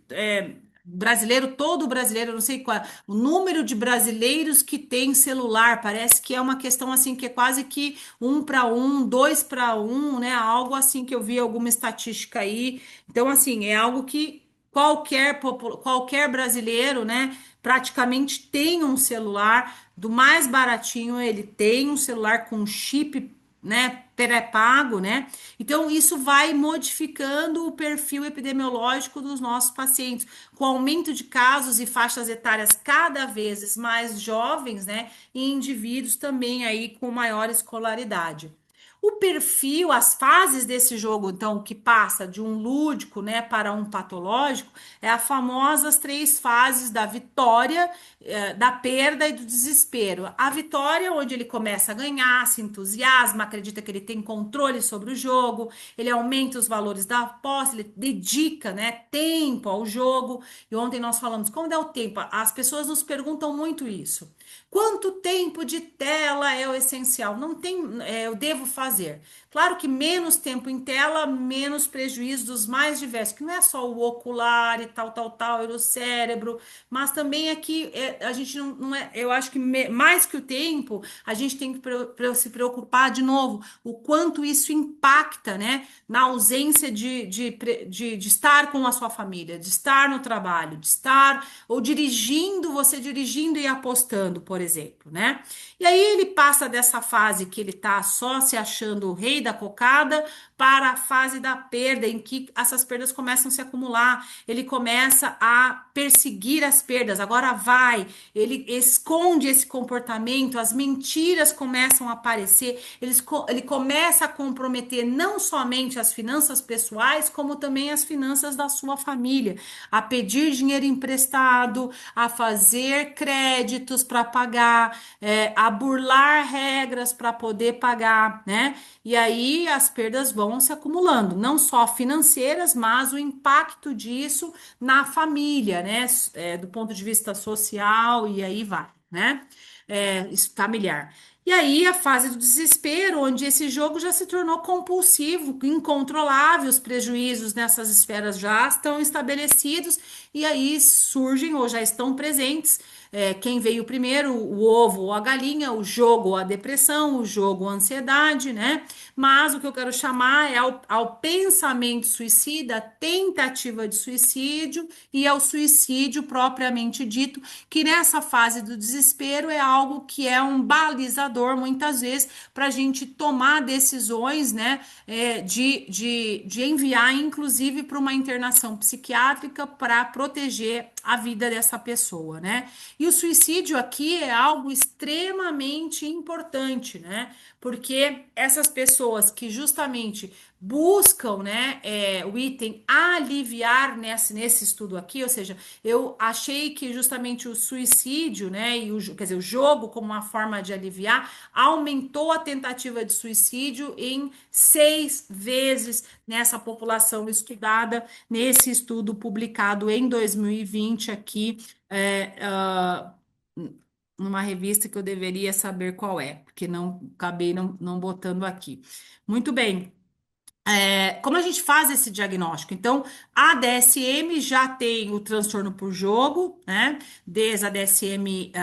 brasileiro, todo brasileiro, eu não sei qual, o número de brasileiros que tem celular, parece que é uma questão assim que é quase que 1 para 1, 2 para 1, né? Algo assim que eu vi alguma estatística aí. Então, assim, é algo que qualquer brasileiro, né, praticamente tem um celular do mais baratinho, ele tem um celular com chip, né, pré-pago, né? Então isso vai modificando o perfil epidemiológico dos nossos pacientes, com aumento de casos e faixas etárias cada vez mais jovens, né, e indivíduos também aí com maior escolaridade. O perfil, as fases desse jogo, então, que passa de um lúdico, né, para um patológico, é a famosas 3 fases da vitória, da perda e do desespero. A vitória, onde ele começa a ganhar, se entusiasma, acredita que ele tem controle sobre o jogo, ele aumenta os valores da aposta, ele dedica, né, tempo ao jogo. E ontem nós falamos, como é o tempo? As pessoas nos perguntam muito isso. Quanto tempo de tela é o essencial? Não tem, eu devo fazer. Claro que menos tempo em tela, menos prejuízo dos mais diversos, que não é só o ocular e tal, e do cérebro, mas também é que a gente não é, eu acho que mais que o tempo, a gente tem que se preocupar de novo, o quanto isso impacta, né, na ausência de estar com a sua família, de estar no trabalho, de estar ou dirigindo, você dirigindo e apostando, por exemplo, né? E aí ele passa dessa fase que ele tá só se achando o rei da cocada para a fase da perda, em que essas perdas começam a se acumular, ele começa a perseguir as perdas, agora vai, ele esconde esse comportamento, as mentiras começam a aparecer, ele começa a comprometer não somente as finanças pessoais, como também as finanças da sua família, a pedir dinheiro emprestado, a fazer créditos para pagar, a burlar regras para poder pagar, né? E aí as perdas vão se acumulando, não só financeiras, mas o impacto disso na família, né? Do ponto de vista social, e aí vai, né? Isso, familiar. E aí a fase do desespero, onde esse jogo já se tornou compulsivo, incontrolável, os prejuízos nessas esferas já estão estabelecidos, e aí surgem ou já estão presentes. Quem veio primeiro, o ovo ou a galinha, o jogo ou a depressão, o jogo ou a ansiedade, né? Mas o que eu quero chamar é ao pensamento suicida, tentativa de suicídio e ao suicídio propriamente dito, que nessa fase do desespero é algo que é um balizador, muitas vezes, para a gente tomar decisões, né, de enviar, inclusive, para uma internação psiquiátrica para proteger a vida dessa pessoa, né? E o suicídio aqui é algo extremamente importante, né? Porque essas pessoas que justamente buscam, né, o item aliviar nesse estudo aqui, ou seja, eu achei que justamente o suicídio, né, quer dizer, o jogo como uma forma de aliviar, aumentou a tentativa de suicídio em 6 vezes nessa população estudada, nesse estudo publicado em 2020 aqui, numa revista que eu deveria saber qual é, porque não acabei não botando aqui. Muito bem. Como a gente faz esse diagnóstico? Então, a DSM já tem o transtorno por jogo, né? Desde a DSM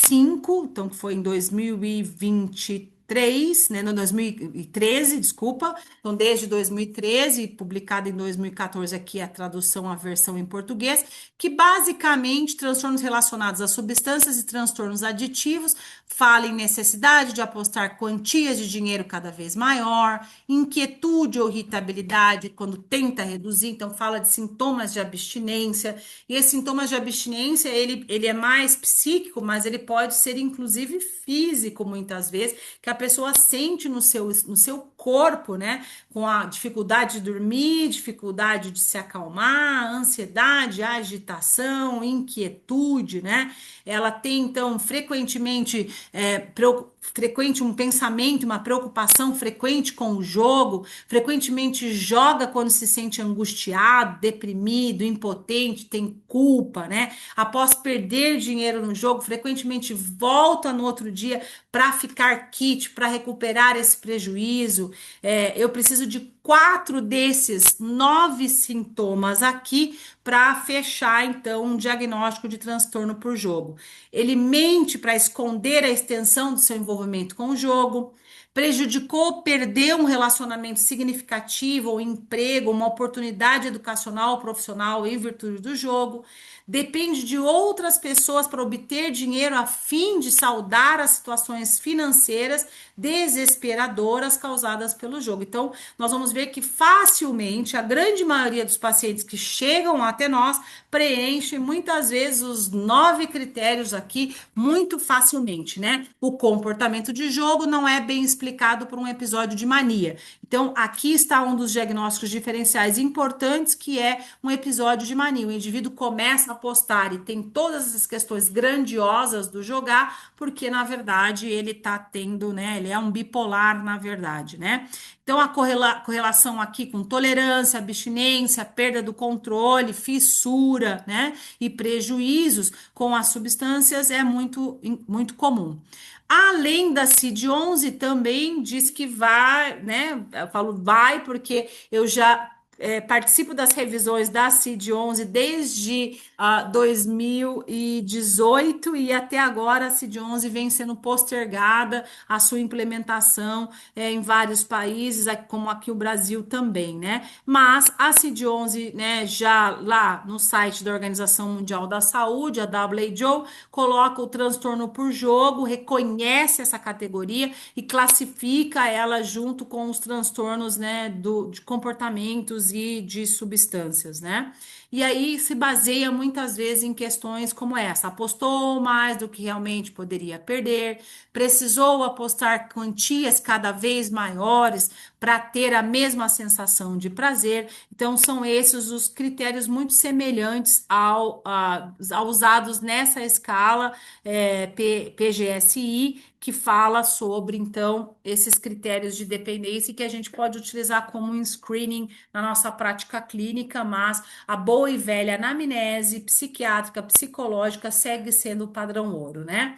5, então que foi em 2023, né? No 2013, desculpa. Então, desde 2013, publicado em 2014 aqui a tradução, a versão em português, que basicamente transtornos relacionados a substâncias e transtornos aditivos fala em necessidade de apostar quantias de dinheiro cada vez maior, inquietude ou irritabilidade quando tenta reduzir, então fala de sintomas de abstinência, e esses sintomas de abstinência, ele é mais psíquico, mas ele pode ser inclusive físico muitas vezes, que a pessoa sente no seu corpo, né, com a dificuldade de dormir, dificuldade de se acalmar, ansiedade, agitação, inquietude, né, ela tem então frequentemente frequente um pensamento, uma preocupação frequente com o jogo, frequentemente joga quando se sente angustiado, deprimido, impotente, tem culpa, né? Após perder dinheiro no jogo, frequentemente volta no outro dia para ficar quite, para recuperar esse prejuízo. Eu preciso de 4 desses 9 sintomas aqui para fechar então um diagnóstico de transtorno por jogo. Ele mente para esconder a extensão do seu envolvimento com o jogo, prejudicou, perdeu um relacionamento significativo, ou emprego, uma oportunidade educacional ou profissional em virtude do jogo, depende de outras pessoas para obter dinheiro a fim de saldar as situações financeiras desesperadoras causadas pelo jogo. Então, nós vamos ver que facilmente a grande maioria dos pacientes que chegam até nós preenche muitas vezes os 9 critérios aqui muito facilmente, né? O comportamento de jogo não é bem explicado por um episódio de mania. Então, aqui está um dos diagnósticos diferenciais importantes, que é um episódio de mania. O indivíduo começa a apostar e tem todas essas questões grandiosas do jogar, porque na verdade ele está tendo, né? Ele é um bipolar, na verdade, né? Então, a correlação aqui com tolerância, abstinência, perda do controle, fissura, né? E prejuízos com as substâncias é muito comum. Além da CID-11, também diz que vai, né? Eu falo vai porque eu já participo das revisões da CID-11 desde 2018 e até agora a CID-11 vem sendo postergada a sua implementação em vários países, como aqui o Brasil também, né? Mas a CID-11, né, já lá no site da Organização Mundial da Saúde, a WHO, coloca o transtorno por jogo, reconhece essa categoria e classifica ela junto com os transtornos, né, de comportamentos e de substâncias, né? E aí se baseia muitas vezes em questões como essa: apostou mais do que realmente poderia perder, precisou apostar quantias cada vez maiores para ter a mesma sensação de prazer. Então, são esses os critérios muito semelhantes aos usados nessa escala PGSI, que fala sobre, então, esses critérios de dependência, que a gente pode utilizar como um screening na nossa prática clínica, mas a boa e velha anamnese psiquiátrica, psicológica segue sendo o padrão ouro, né?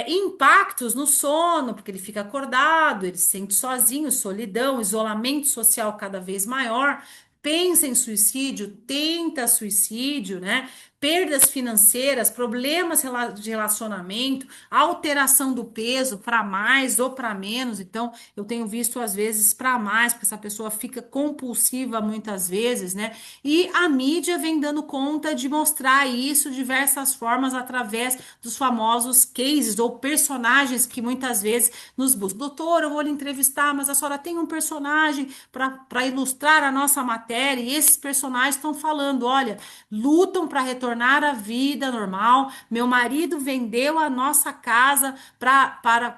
impactos no sono, porque ele fica acordado, ele se sente sozinho, solidão, isolamento social cada vez maior, pensa em suicídio, tenta suicídio, né? Perdas financeiras, problemas de relacionamento, alteração do peso para mais ou para menos. Então, eu tenho visto às vezes para mais, porque essa pessoa fica compulsiva muitas vezes, né? E a mídia vem dando conta de mostrar isso de diversas formas através dos famosos cases ou personagens que muitas vezes nos buscam. Doutor, eu vou lhe entrevistar, mas a senhora tem um personagem para ilustrar a nossa matéria, e esses personagens estão falando: olha, lutam para retornar à vida normal. Meu marido vendeu a nossa casa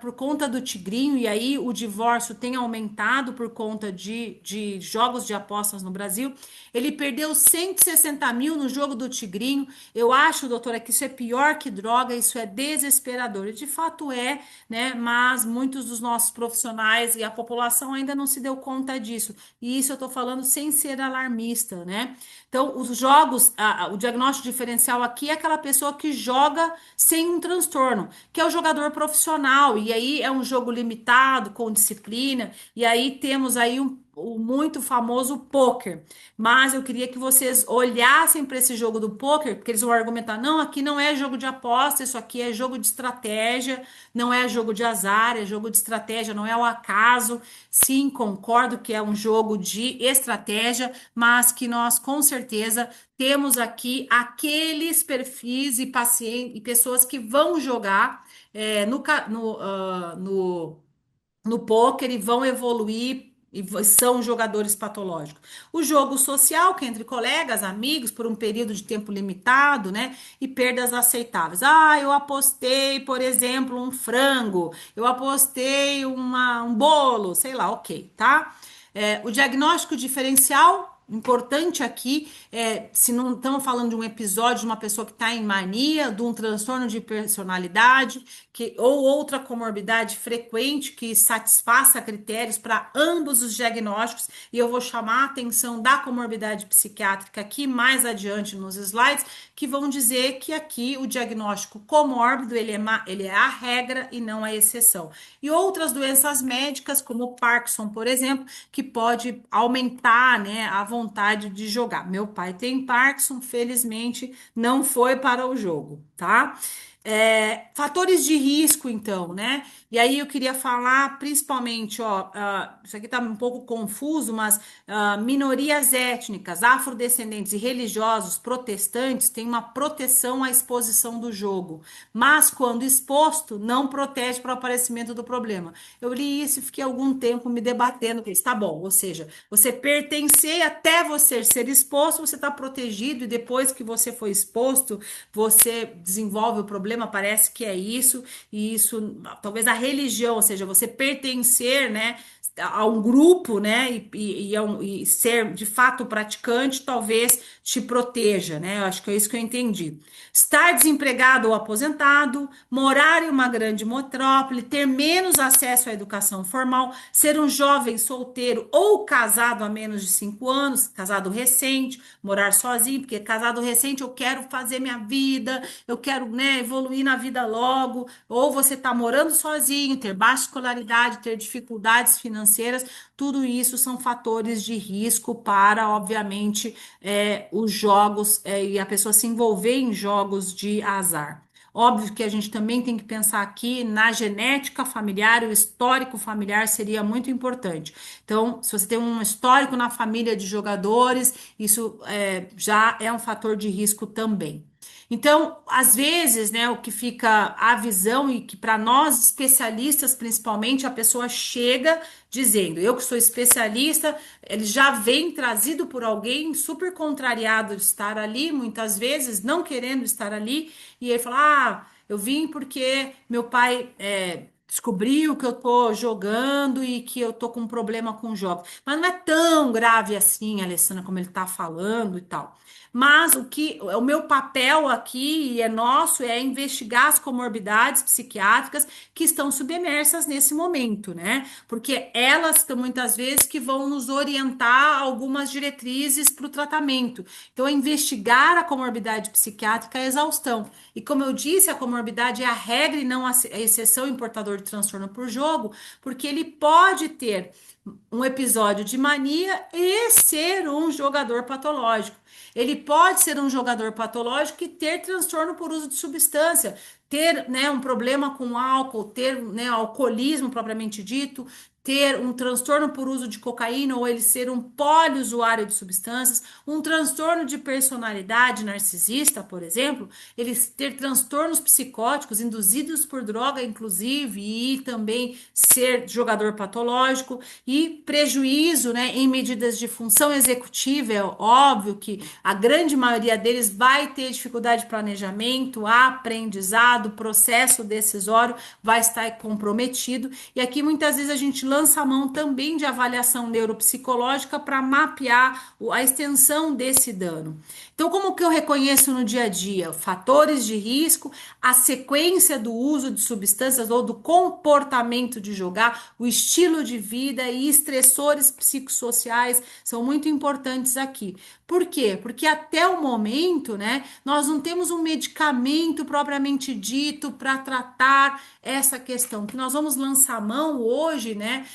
por conta do tigrinho, e aí o divórcio tem aumentado por conta de jogos de apostas no Brasil. Ele perdeu 160 mil no jogo do tigrinho. Eu acho, doutora, que isso é pior que droga, isso é desesperador. E de fato é, né? Mas muitos dos nossos profissionais e a população ainda não se deu conta disso. E isso eu estou falando sem ser alarmista, né? Então, os jogos, o diagnóstico diferencial aqui é aquela pessoa que joga sem um transtorno, que é o jogador profissional. E aí é um jogo limitado, com disciplina. E aí temos aí o muito famoso poker. Mas eu queria que vocês olhassem para esse jogo do poker, porque eles vão argumentar: não, aqui não é jogo de aposta, isso aqui é jogo de estratégia, não é jogo de azar, é jogo de estratégia, não é o acaso. Sim, concordo que é um jogo de estratégia, mas que nós com certeza temos aqui aqueles perfis e pacientes e pessoas que vão jogar no poker e vão evoluir e são jogadores patológicos. O jogo social, que é entre colegas, amigos, por um período de tempo limitado, né? E perdas aceitáveis. Ah, eu apostei, por exemplo, um frango, eu apostei um bolo, sei lá, ok, tá? O diagnóstico diferencial. Importante aqui, se não estamos falando de um episódio de uma pessoa que está em mania, de um transtorno de personalidade, ou outra comorbidade frequente que satisfaça critérios para ambos os diagnósticos, e eu vou chamar a atenção da comorbidade psiquiátrica aqui mais adiante nos slides, que vão dizer que aqui o diagnóstico comórbido ele é a regra e não a exceção. E outras doenças médicas, como o Parkinson, por exemplo, que pode aumentar, né, a vontade de jogar. Meu pai tem Parkinson, felizmente não foi para o jogo, tá? Fatores de risco, então, né? E aí eu queria falar principalmente, ó, isso aqui tá um pouco confuso, mas minorias étnicas, afrodescendentes e religiosos protestantes têm uma proteção à exposição do jogo, mas quando exposto, não protege para o aparecimento do problema. Eu li isso e fiquei algum tempo me debatendo com isso. Tá bom, ou seja, você pertencer até você ser exposto, você está protegido, e depois que você foi exposto, você desenvolve o problema, parece que é isso, e isso, talvez a religião, ou seja, você pertencer, né, a um grupo, né, e ser de fato praticante, talvez te proteja, né? Eu acho que é isso que eu entendi. Estar desempregado ou aposentado, morar em uma grande metrópole, ter menos acesso à educação formal, ser um jovem solteiro ou casado há menos de 5 anos, casado recente, morar sozinho, porque casado recente eu quero fazer minha vida, eu quero, né, evoluir na vida logo, ou você está morando sozinho, ter baixa escolaridade, ter dificuldades financeiras, tudo isso são fatores de risco para, obviamente, os jogos e a pessoa se envolver em jogos de azar. Óbvio que a gente também tem que pensar aqui na genética familiar, o histórico familiar seria muito importante. Então, se você tem um histórico na família de jogadores, isso já é um fator de risco também. Então, às vezes, né, o que fica a visão e que para nós especialistas, principalmente, a pessoa chega dizendo: eu que sou especialista, ele já vem trazido por alguém super contrariado de estar ali, muitas vezes não querendo estar ali, e ele fala: ah, eu vim porque meu pai descobriu que eu tô jogando e que eu tô com um problema com jogos. Mas não é tão grave assim, Alessandra, como ele tá falando e tal. Mas o meu papel aqui e é nosso é investigar as comorbidades psiquiátricas que estão submersas nesse momento, né? Porque elas estão muitas vezes que vão nos orientar algumas diretrizes para o tratamento. Então, é investigar a comorbidade psiquiátrica é exaustão. E como eu disse, a comorbidade é a regra e não a exceção em portador de transtorno por jogo, porque ele pode ter um episódio de mania e ser um jogador patológico. Ele pode ser um jogador patológico e ter transtorno por uso de substância, ter, né, um problema com álcool, ter, né, alcoolismo propriamente dito, ter um transtorno por uso de cocaína ou ele ser um poliusuário de substâncias, um transtorno de personalidade narcisista, por exemplo, ele ter transtornos psicóticos induzidos por droga, inclusive, e também ser jogador patológico e prejuízo, né, em medidas de função executiva. É óbvio que a grande maioria deles vai ter dificuldade de planejamento, aprendizado, processo decisório vai estar comprometido. E aqui muitas vezes a gente lança a mão também de avaliação neuropsicológica para mapear a extensão desse dano. Então, como que eu reconheço no dia a dia? Fatores de risco, a sequência do uso de substâncias ou do comportamento de jogar, o estilo de vida e estressores psicossociais são muito importantes aqui. Por quê? Porque até o momento, né, nós não temos um medicamento propriamente dito para tratar essa questão. Que nós vamos lançar mão hoje, né,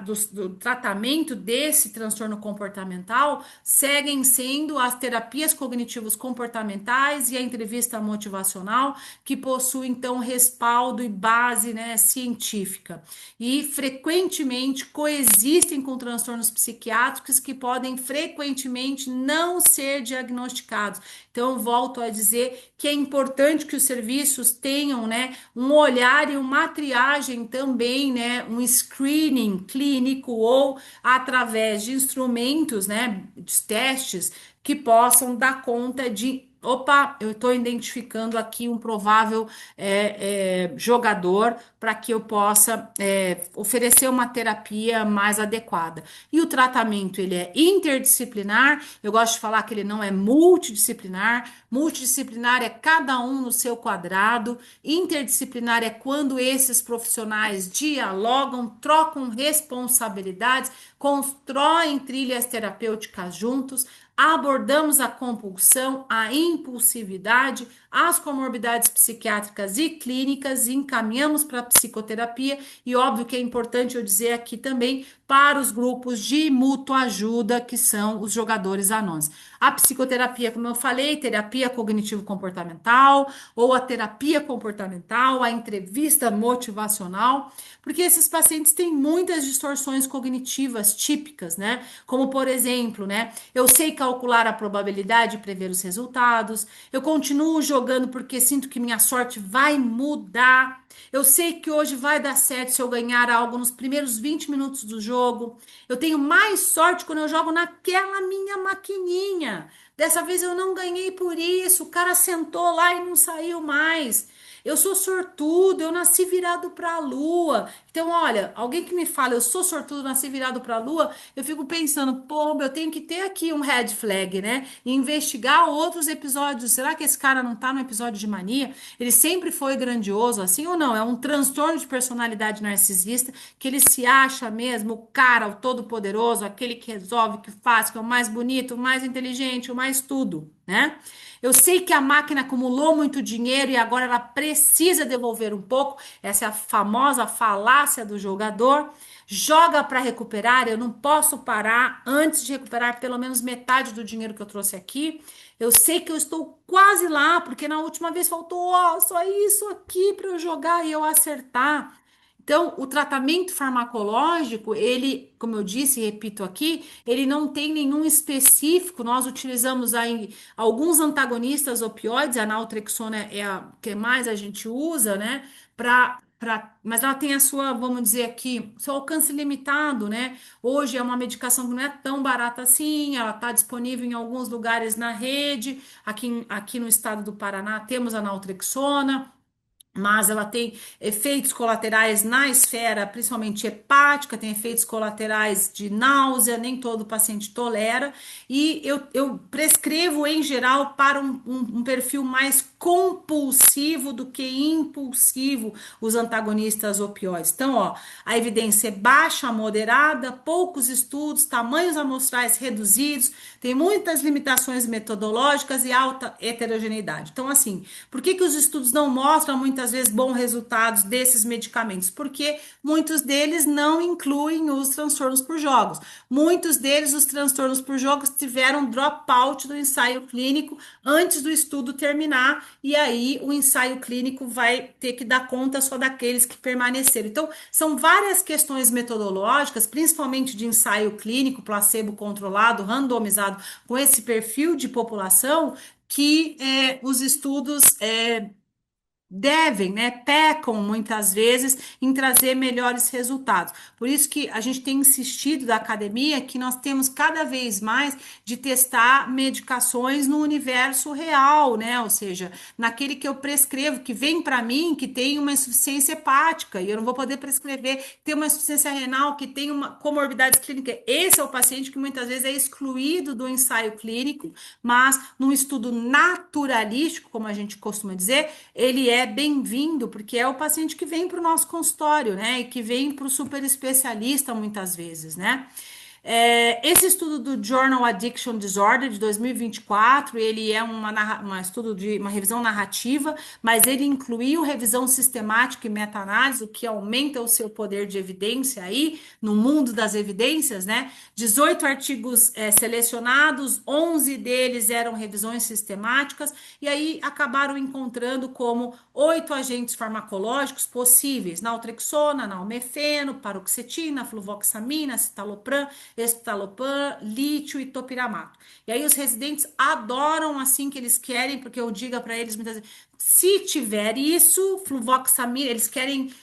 do tratamento desse transtorno comportamental, seguem sendo as terapias cognitivos comportamentais e a entrevista motivacional, que possui então respaldo e base, né, científica. E frequentemente coexistem com transtornos psiquiátricos que podem frequentemente não ser diagnosticados. Então, eu volto a dizer que é importante que os serviços tenham, né, um olhar e uma triagem também, né, um screening clínico ou através de instrumentos, né, de testes que possam dar conta de opa, eu estou identificando aqui um provável jogador para que eu possa oferecer uma terapia mais adequada. E o tratamento ele é interdisciplinar. Eu gosto de falar que ele não é multidisciplinar. Multidisciplinar é cada um no seu quadrado. Interdisciplinar é quando esses profissionais dialogam, trocam responsabilidades, constroem trilhas terapêuticas juntos. Abordamos a compulsão, a impulsividade, as comorbidades psiquiátricas e clínicas e encaminhamos para a psicoterapia. E óbvio que é importante eu dizer aqui também para os grupos de mútua ajuda, que são os jogadores anônimos. A psicoterapia, como eu falei, terapia cognitivo-comportamental, ou a terapia comportamental, a entrevista motivacional, porque esses pacientes têm muitas distorções cognitivas típicas, né? Como, por exemplo, né? Eu sei calcular a probabilidade e prever os resultados, eu continuo jogando porque sinto que minha sorte vai mudar. Eu sei que hoje vai dar certo se eu ganhar algo nos primeiros 20 minutos do jogo. Eu tenho mais sorte quando eu jogo naquela minha maquininha. Dessa vez eu não ganhei por isso. O cara sentou lá e não saiu mais. Eu sou sortudo, eu nasci virado para a lua. Então, olha, alguém que me fala, eu sou sortudo, nasci virado para a lua, eu fico pensando, pô, eu tenho que ter aqui um red flag, né? E investigar outros episódios. Será que esse cara não tá no episódio de mania? Ele sempre foi grandioso assim ou não? É um transtorno de personalidade narcisista que ele se acha mesmo o cara, o todo-poderoso, aquele que resolve, que faz, que é o mais bonito, o mais inteligente, o mais tudo, né? Eu sei que a máquina acumulou muito dinheiro e agora ela precisa devolver um pouco. Essa é a famosa falácia do jogador. Joga para recuperar. Eu não posso parar antes de recuperar pelo menos metade do dinheiro que eu trouxe aqui. Eu sei que eu estou quase lá, porque na última vez faltou ó, só isso aqui para eu jogar e eu acertar. Então, o tratamento farmacológico, ele, como eu disse e repito aqui, ele não tem nenhum específico. Nós utilizamos aí alguns antagonistas opioides, a naltrexona é a que mais a gente usa, né? Mas ela tem a sua, vamos dizer aqui, seu alcance limitado, né? Hoje é uma medicação que não é tão barata assim, ela está disponível em alguns lugares na rede. Aqui no estado do Paraná temos a naltrexona. mas ela tem efeitos colaterais na esfera, principalmente hepática, tem efeitos colaterais de náusea, nem todo paciente tolera, e eu prescrevo em geral para um perfil mais compulsivo do que impulsivo os antagonistas opioides. Então, ó, a evidência é baixa, moderada, poucos estudos, tamanhos amostrais reduzidos, tem muitas limitações metodológicas e alta heterogeneidade. Então, assim, por que que os estudos não mostram muitas vezes bons resultados desses medicamentos? Porque muitos deles não incluem os transtornos por jogos. Muitos deles, os transtornos por jogos, tiveram dropout do ensaio clínico antes do estudo terminar, e aí o ensaio clínico vai ter que dar conta só daqueles que permaneceram. Então, são várias questões metodológicas, principalmente de ensaio clínico, placebo controlado, randomizado, com esse perfil de população, que os estudos devem, né, pecam muitas vezes em trazer melhores resultados. Por isso que a gente tem insistido da academia que nós temos cada vez mais de testar medicações no universo real, né? Ou seja, naquele que eu prescrevo, que vem para mim, que tem uma insuficiência hepática, e eu não vou poder prescrever, tem uma insuficiência renal, que tem uma comorbidade clínica. Esse é o paciente que muitas vezes é excluído do ensaio clínico, mas num estudo naturalístico, como a gente costuma dizer, ele é bem-vindo, porque é o paciente que vem para o nosso consultório, né? E que vem para o super especialista muitas vezes, né? Esse estudo do Journal Addiction Disorder de 2024, ele é uma estudo de uma revisão narrativa, mas ele incluiu revisão sistemática e meta-análise, o que aumenta o seu poder de evidência aí no mundo das evidências, né? 18 artigos selecionados, 11 deles eram revisões sistemáticas, e aí acabaram encontrando como 8 agentes farmacológicos possíveis: naltrexona, nalmefeno, paroxetina, fluvoxamina, citalopram, escitalopram, lítio e topiramato. E aí os residentes adoram assim que eles querem, porque eu digo para eles muitas vezes, se tiver isso, fluvoxamina, eles querem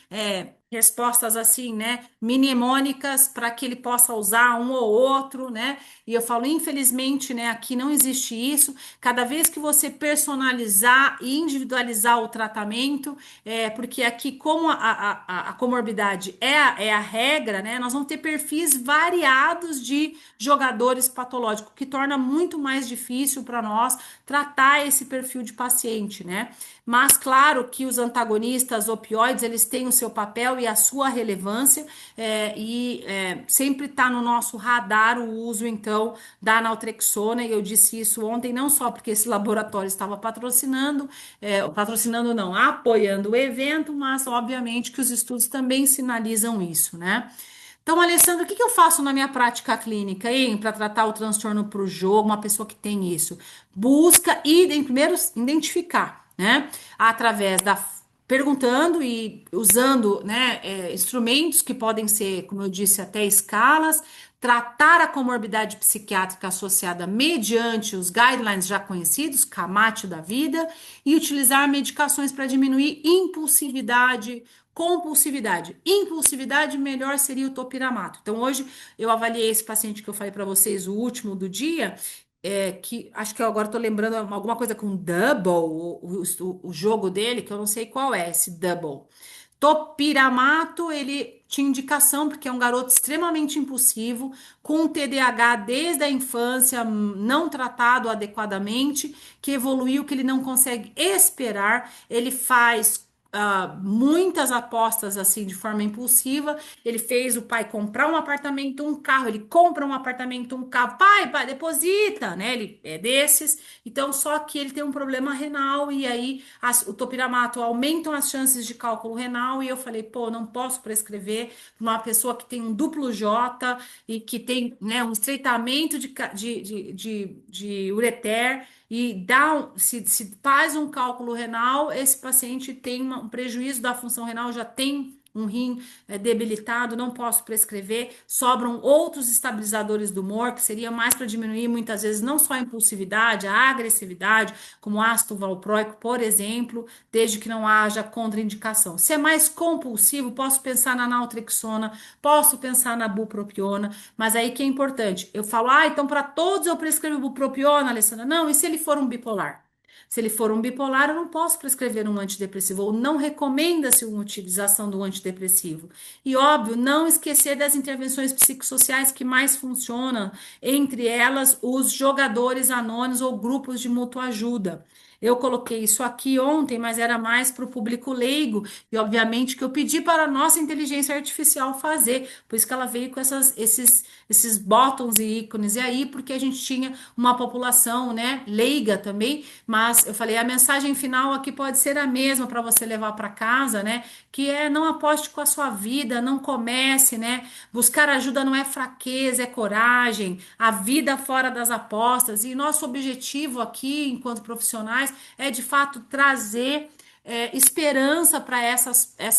respostas assim, né, mnemônicas para que ele possa usar um ou outro, né? E eu falo, infelizmente, né, aqui não existe isso. Cada vez que você personalizar e individualizar o tratamento, porque aqui, como a comorbidade é a regra, né, nós vamos ter perfis variados de jogadores patológicos, que torna muito mais difícil para nós tratar esse perfil de paciente, né? Mas claro que os antagonistas opioides, eles têm o seu papel e a sua relevância, sempre está no nosso radar o uso, então, da naltrexona, e eu disse isso ontem, não só porque esse laboratório estava patrocinando não, apoiando o evento, mas obviamente que os estudos também sinalizam isso, né? Então, Alessandro, o que que eu faço na minha prática clínica, hein, para tratar o transtorno para o jogo, uma pessoa que tem isso? Busca e, primeiro, identificar, né? Através da perguntando e usando, né, instrumentos que podem ser, como eu disse, até escalas, tratar a comorbidade psiquiátrica associada mediante os guidelines já conhecidos, CAMAT da vida, e utilizar medicações para diminuir impulsividade, compulsividade. Impulsividade, melhor seria o topiramato. Então, hoje eu avaliei esse paciente que eu falei para vocês, o último do dia, que acho que eu agora estou lembrando alguma coisa com double, o jogo dele, que eu não sei qual é esse double. Topiramato, ele tinha indicação, porque é um garoto extremamente impulsivo, com TDAH desde a infância, não tratado adequadamente, que evoluiu, que ele não consegue esperar, ele faz muitas apostas assim de forma impulsiva. Ele fez o pai comprar um apartamento, um carro. Ele compra um apartamento, um carro. Pai, deposita, né? Ele é desses. Então, só que ele tem um problema renal e aí o topiramato aumentam as chances de cálculo renal. E eu falei, pô, não posso prescrever para uma pessoa que tem um duplo J e que tem, né, um estreitamento de ureter e se faz um cálculo renal, esse paciente tem um prejuízo da função renal, já tem um rim debilitado, não posso prescrever. Sobram outros estabilizadores do humor, que seria mais para diminuir muitas vezes não só a impulsividade, a agressividade, como ácido valproico, por exemplo, desde que não haja contraindicação. Se é mais compulsivo, posso pensar na naltrexona, posso pensar na bupropiona, mas aí que é importante. Eu falo, então para todos eu prescrevo bupropiona, Alessandra? Não, e se ele for um bipolar? Se ele for um bipolar, eu não posso prescrever um antidepressivo, ou não recomenda-se uma utilização do antidepressivo. E óbvio, não esquecer das intervenções psicossociais que mais funcionam, entre elas os jogadores anônimos ou grupos de mútua ajuda. Eu coloquei isso aqui ontem, mas era mais para o público leigo, e obviamente que eu pedi para a nossa inteligência artificial fazer, por isso que ela veio com esses botões e ícones, e aí, porque a gente tinha uma população, né, leiga também, mas eu falei, a mensagem final aqui pode ser a mesma para você levar para casa, né? Que é não aposte com a sua vida, não comece, né? Buscar ajuda não é fraqueza, é coragem. A vida fora das apostas. E nosso objetivo aqui, enquanto profissionais, é de fato trazer esperança para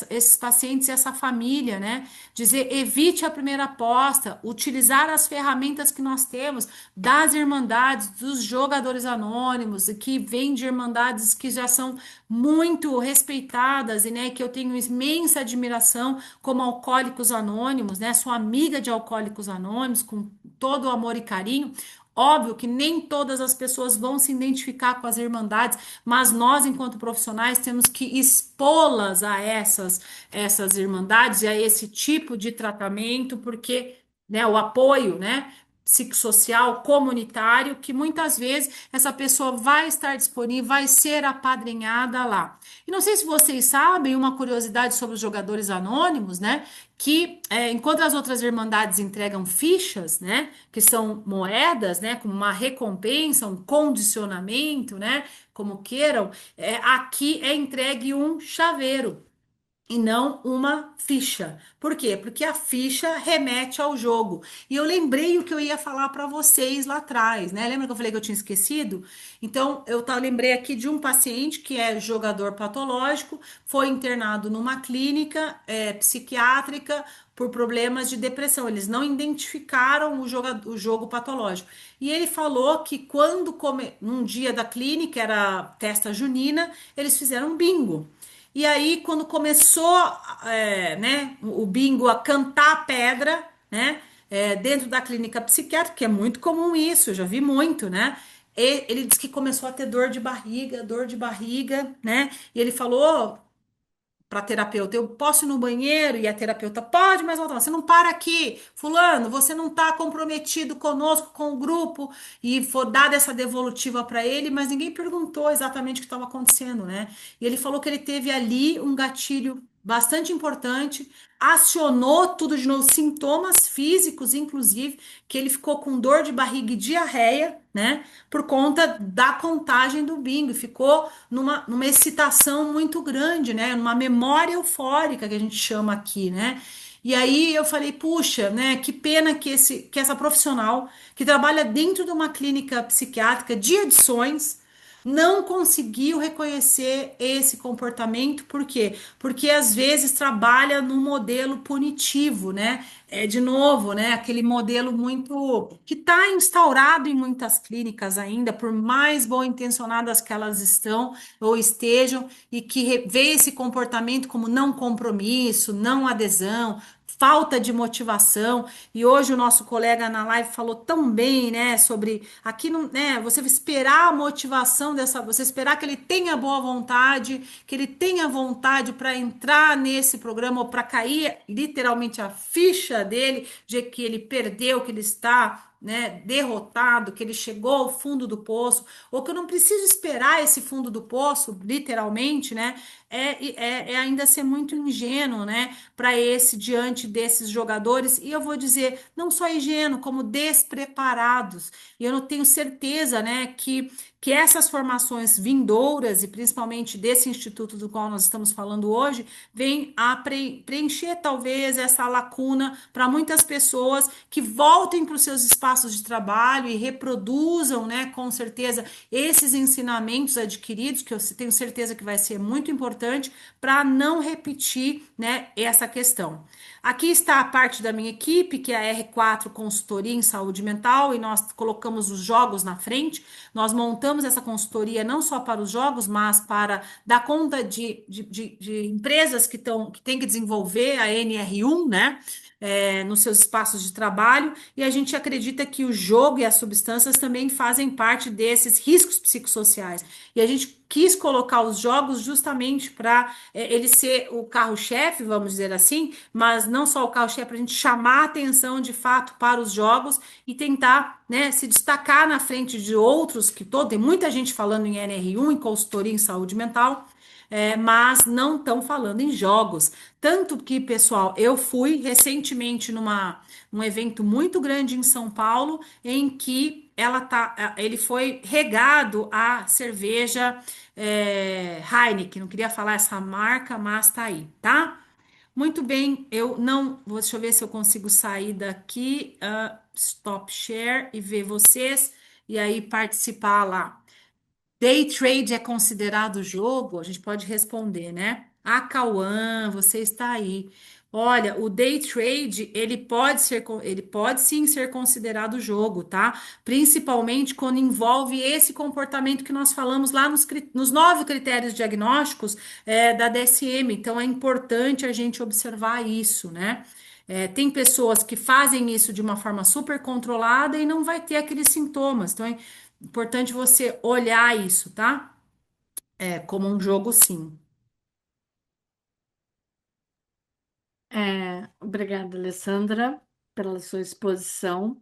esses pacientes e essa família, né? Dizer, evite a primeira aposta, utilizar as ferramentas que nós temos das irmandades, dos jogadores anônimos, que vêm de irmandades que já são muito respeitadas e, né, que eu tenho imensa admiração, como Alcoólicos Anônimos, né? Sou amiga de Alcoólicos Anônimos, com todo o amor e carinho. Óbvio que nem todas as pessoas vão se identificar com as irmandades, mas nós, enquanto profissionais, temos que expô-las a essas irmandades e a esse tipo de tratamento, porque, né, o apoio, né, psicossocial, comunitário, que muitas vezes essa pessoa vai estar disponível, vai ser apadrinhada lá. E não sei se vocês sabem, uma curiosidade sobre os jogadores anônimos, né? Que enquanto as outras irmandades entregam fichas, né? Que são moedas, né? Com uma recompensa, um condicionamento, né? Como queiram, aqui é entregue um chaveiro e não uma ficha. Por quê? Porque a ficha remete ao jogo. E eu lembrei o que eu ia falar para vocês lá atrás, né? Lembra que eu falei que eu tinha esquecido? Então, lembrei aqui de um paciente que é jogador patológico, foi internado numa clínica psiquiátrica por problemas de depressão. Eles não identificaram o jogo patológico. E ele falou que num dia da clínica, era festa junina, eles fizeram um bingo. E aí, quando começou, né, o bingo a cantar a pedra, né, dentro da clínica psiquiátrica, que é muito comum isso, eu já vi muito, né? Ele disse que começou a ter dor de barriga, né? E ele falou para terapeuta, eu posso ir no banheiro? E a terapeuta, pode, mas volta, você não para aqui, fulano, você não está comprometido conosco, com o grupo, e for dada essa devolutiva para ele, mas ninguém perguntou exatamente o que estava acontecendo, né? E ele falou que ele teve ali um gatilho bastante importante, acionou tudo de novo, sintomas físicos, inclusive, que ele ficou com dor de barriga e diarreia, né? Por conta da contagem do bingo, ficou numa excitação muito grande, né? Numa memória eufórica que a gente chama aqui, né? E aí eu falei, puxa, né? Que pena que essa profissional que trabalha dentro de uma clínica psiquiátrica de adições não conseguiu reconhecer esse comportamento, por quê? Porque às vezes trabalha no modelo punitivo, né? De novo, né? Aquele modelo muito que está instaurado em muitas clínicas ainda, por mais bom intencionadas que elas estão ou estejam, e que vê esse comportamento como não compromisso, não adesão, falta de motivação. E hoje o nosso colega na live falou tão bem, né, sobre aqui não, né, você esperar a motivação você esperar que ele tenha boa vontade, que ele tenha vontade para entrar nesse programa ou para cair literalmente a ficha dele de que ele perdeu, que ele está, né, derrotado, que ele chegou ao fundo do poço, ou que eu não preciso esperar esse fundo do poço, literalmente, né? É ainda ser muito ingênuo, né? Para diante desses jogadores, e eu vou dizer, não só ingênuo, como despreparados. E eu não tenho certeza, né, que essas formações vindouras, e principalmente desse instituto do qual nós estamos falando hoje, vem a preencher talvez essa lacuna para muitas pessoas que voltem para os seus espaços de trabalho e reproduzam, né, com certeza, esses ensinamentos adquiridos, que eu tenho certeza que vai ser muito importante para não repetir, né, essa questão. Aqui está a parte da minha equipe, que é a R4 Consultoria em Saúde Mental, e nós colocamos os jogos na frente. Nós montamos essa consultoria não só para os jogos, mas para dar conta de empresas que têm que desenvolver a NR1, né? Nos seus espaços de trabalho, e a gente acredita acredita que o jogo e as substâncias também fazem parte desses riscos psicossociais. E a gente quis colocar os jogos justamente para ele ser o carro-chefe, vamos dizer assim, mas não só o carro-chefe, para a gente chamar a atenção de fato para os jogos e tentar, né, se destacar na frente de outros, que todo, tem muita gente falando em NR1, em consultoria em saúde mental, mas não estão falando em jogos. Tanto que, pessoal, eu fui recentemente num evento muito grande em São Paulo, em que ele foi regado a cerveja Heineken. Não queria falar essa marca, mas tá aí, tá? Muito bem, eu não. Deixa eu ver se eu consigo sair daqui, stop share e ver vocês, e aí participar lá. Day trade é considerado jogo? A gente pode responder, né? Ah, Cauã, você está aí. Olha, o day trade, ele pode sim ser considerado jogo, tá? Principalmente quando envolve esse comportamento que nós falamos lá nos 9 critérios diagnósticos, da DSM. Então, é importante a gente observar isso, né? Tem pessoas que fazem isso de uma forma super controlada e não vai ter aqueles sintomas. Então, é importante você olhar isso, tá? Como um jogo, sim. Obrigada, Alessandra, pela sua exposição.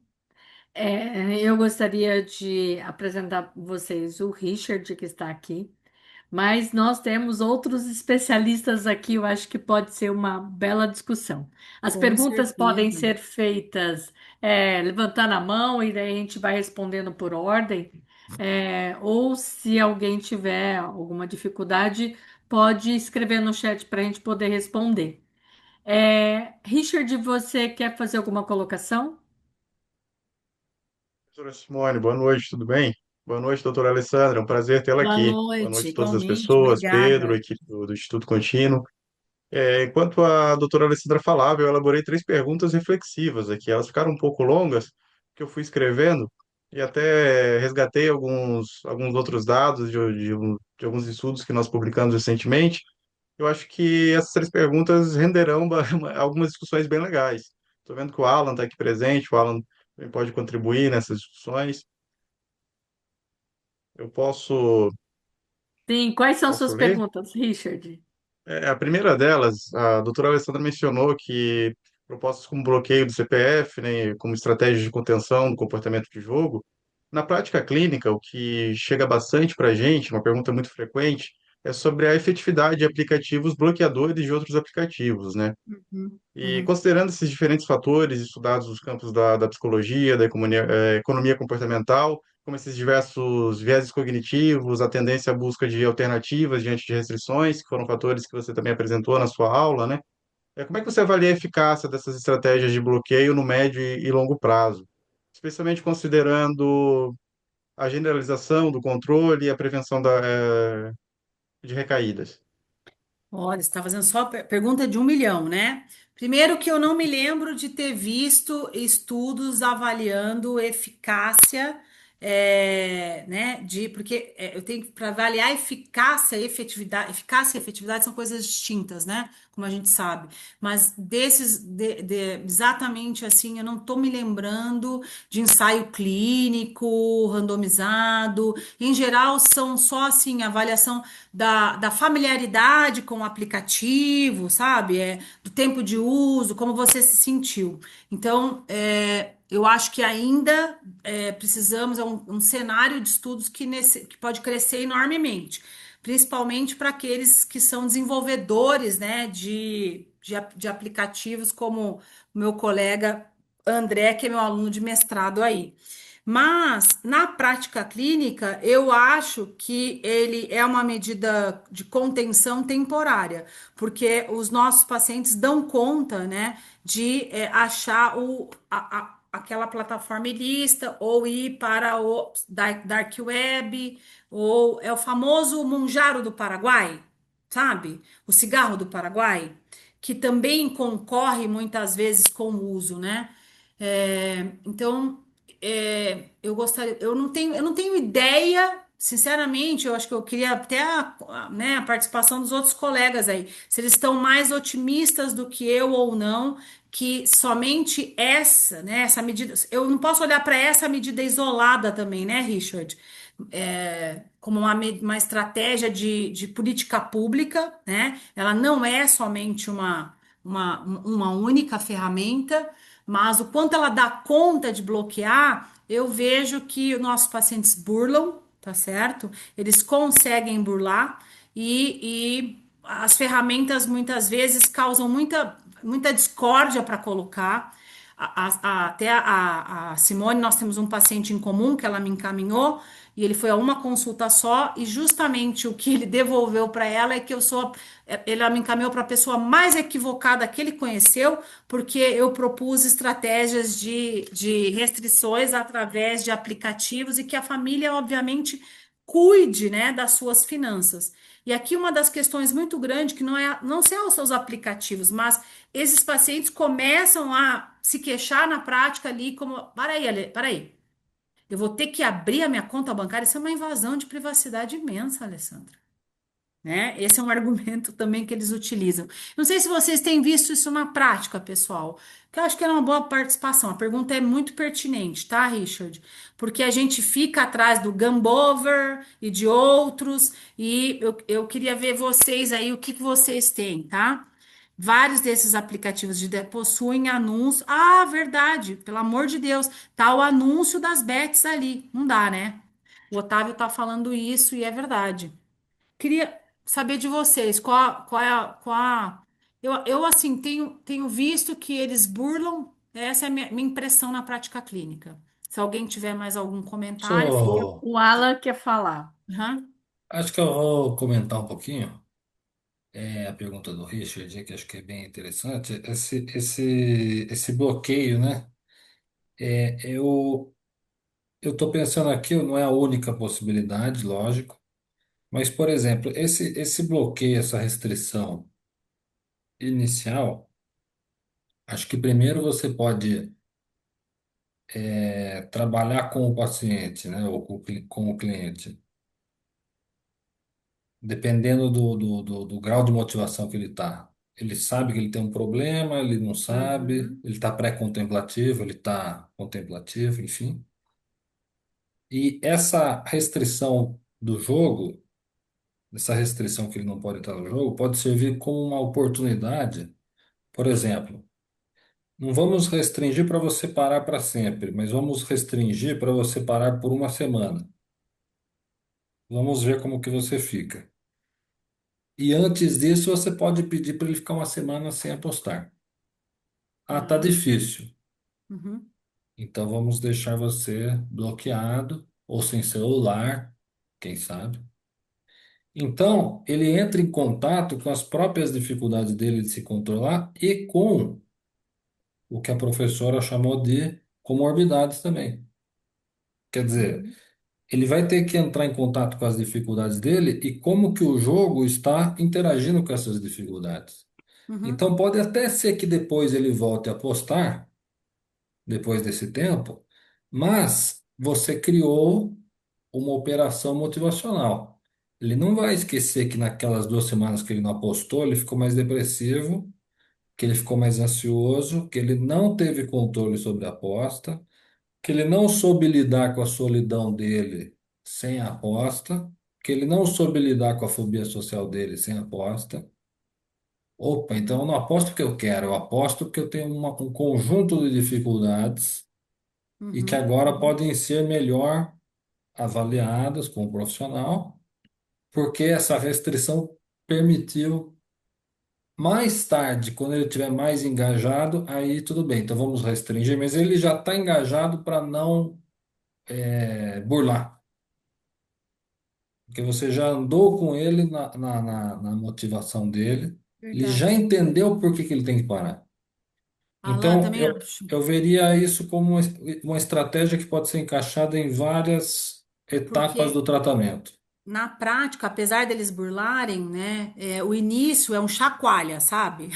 Eu gostaria de apresentar para vocês o Richard, que está aqui, mas nós temos outros especialistas aqui, eu acho que pode ser uma bela discussão. As Com perguntas podem certeza. ser feitas levantando a mão e daí a gente vai respondendo por ordem, ou se alguém tiver alguma dificuldade, pode escrever no chat para a gente poder responder. Richard, você quer fazer alguma colocação? Doutora Simone, boa noite, tudo bem? Boa noite, doutora Alessandra, é um prazer tê-la Boa aqui. Boa noite, noite a todas as igualmente, pessoas, Pedro, obrigada. equipe do Instituto Contínuo. Enquanto a doutora Alessandra falava, eu elaborei 3 perguntas reflexivas aqui. Elas ficaram um pouco longas, que eu fui escrevendo, e até resgatei alguns outros dados de alguns estudos que nós publicamos recentemente. Eu acho que essas 3 perguntas renderão algumas discussões bem legais. Estou vendo que o Alan está aqui presente, o Alan também pode contribuir nessas discussões. Eu Sim, quais são posso suas ler? perguntas, Richard? A primeira delas, a doutora Alessandra mencionou que propostas como bloqueio do CPF, né, como estratégia de contenção do comportamento de jogo, na prática clínica, o que chega bastante para a gente, uma pergunta muito frequente, é sobre a efetividade de aplicativos bloqueadores de outros aplicativos, né? Uhum, E uhum. considerando esses diferentes fatores estudados nos campos da psicologia, da economia comportamental, como esses diversos vieses cognitivos, a tendência à busca de alternativas diante de restrições, que foram fatores que você também apresentou na sua aula, né? Como é que você avalia a eficácia dessas estratégias de bloqueio no médio e longo prazo? Especialmente considerando a generalização do controle e a prevenção de recaídas. Olha, você está fazendo só pergunta de 1 milhão, né? Primeiro que eu não me lembro de ter visto estudos avaliando eficácia, né? Porque eu tenho para avaliar eficácia e efetividade são coisas distintas, né? Como a gente sabe. Mas exatamente assim, eu não estou me lembrando de ensaio clínico, randomizado. Em geral, são só assim, avaliação da familiaridade com o aplicativo, sabe? Do tempo de uso, como você se sentiu. Então, eu acho que ainda precisamos, um cenário de estudos que pode crescer enormemente, principalmente para aqueles que são desenvolvedores, né, de aplicativos, como o meu colega André, que é meu aluno de mestrado aí. Mas na prática clínica, eu acho que ele é uma medida de contenção temporária, porque os nossos pacientes dão conta, né, de achar aquela plataforma ilícita ou ir para o dark web, ou é o famoso Monjaro do Paraguai, sabe? O cigarro do Paraguai, que também concorre muitas vezes com o uso, né? Então, eu não tenho ideia sinceramente, eu acho que eu queria até né, a participação dos outros colegas aí, se eles estão mais otimistas do que eu ou não, que somente essa, né, essa medida, eu não posso olhar para essa medida isolada também, né, Richard? Como uma estratégia de política pública, né? Ela não é somente uma única ferramenta, mas o quanto ela dá conta de bloquear, eu vejo que os nossos pacientes burlam, tá certo? Eles conseguem burlar e as ferramentas muitas vezes causam muita discórdia para colocar. Até a Simone, nós temos um paciente em comum que ela me encaminhou e ele foi a uma consulta só e justamente o que ele devolveu para ela é que ela me encaminhou para a pessoa mais equivocada que ele conheceu, porque eu propus estratégias de restrições através de aplicativos e que a família, obviamente, cuide, né, das suas finanças. E aqui uma das questões muito grandes que não são os seus aplicativos, mas esses pacientes começam a se queixar na prática ali como, para aí, para aí. Eu vou ter que abrir a minha conta bancária, isso é uma invasão de privacidade imensa, Alessandra, né? Esse é um argumento também que eles utilizam. Não sei se vocês têm visto isso na prática, pessoal, que eu acho que era uma boa participação. A pergunta é muito pertinente, tá, Richard? Porque a gente fica atrás do Gambover e de outros, e eu queria ver vocês aí, o que que vocês têm, tá? Vários desses aplicativos possuem anúncio. Ah, verdade, pelo amor de Deus, tá o anúncio das bets ali. Não dá, né? O Otávio tá falando isso e é verdade. Queria saber de vocês, eu assim, tenho visto que eles burlam, essa é a minha impressão na prática clínica. Se alguém tiver mais algum comentário, fique à O Alan quer falar. Aham. Acho que eu vou comentar um pouquinho a pergunta do Richard, que acho que é bem interessante. Esse bloqueio, né? Eu estou pensando aqui, não é a única possibilidade, lógico, mas, por exemplo, esse bloqueio, essa restrição inicial, acho que primeiro você pode trabalhar com o paciente, né? Ou com o cliente. Dependendo do grau de motivação que ele está. Ele sabe que ele tem um problema, ele não sabe, Uhum, ele está pré-contemplativo, ele está contemplativo, enfim. E essa restrição do jogo, essa restrição que ele não pode entrar no jogo, pode servir como uma oportunidade. Por exemplo, não vamos restringir para você parar para sempre, mas vamos restringir para você parar por uma semana. Vamos ver como que você fica. E antes disso, você pode pedir para ele ficar uma semana sem apostar. Ah, tá uhum, difícil. uhum, Então vamos deixar você bloqueado ou sem celular, quem sabe. Então ele entra em contato com as próprias dificuldades dele de se controlar e com o que a professora chamou de comorbidades também. Quer dizer, uhum, ele vai ter que entrar em contato com as dificuldades dele e como que o jogo está interagindo com essas dificuldades. uhum, Então pode até ser que depois ele volte a apostar depois desse tempo, mas você criou uma operação motivacional. Ele não vai esquecer que naquelas 2 semanas que ele não apostou, ele ficou mais depressivo, que ele ficou mais ansioso, que ele não teve controle sobre a aposta, que ele não soube lidar com a solidão dele sem a aposta, que ele não soube lidar com a fobia social dele sem a aposta. Opa, então eu não aposto porque eu quero, eu aposto porque eu tenho um conjunto de dificuldades e que uhum, agora podem ser melhor avaliadas com o profissional, porque essa restrição permitiu mais tarde, quando ele estiver mais engajado, aí tudo bem, então vamos restringir, mas ele já está engajado para não burlar, porque você já andou com ele na motivação dele, ele já verdade. entendeu por que que ele tem que parar. Alan, Então, também eu, acho. eu veria isso como uma estratégia que pode ser encaixada em várias etapas do Porque tratamento. na prática, apesar deles burlarem, né, o início é um chacoalha, sabe?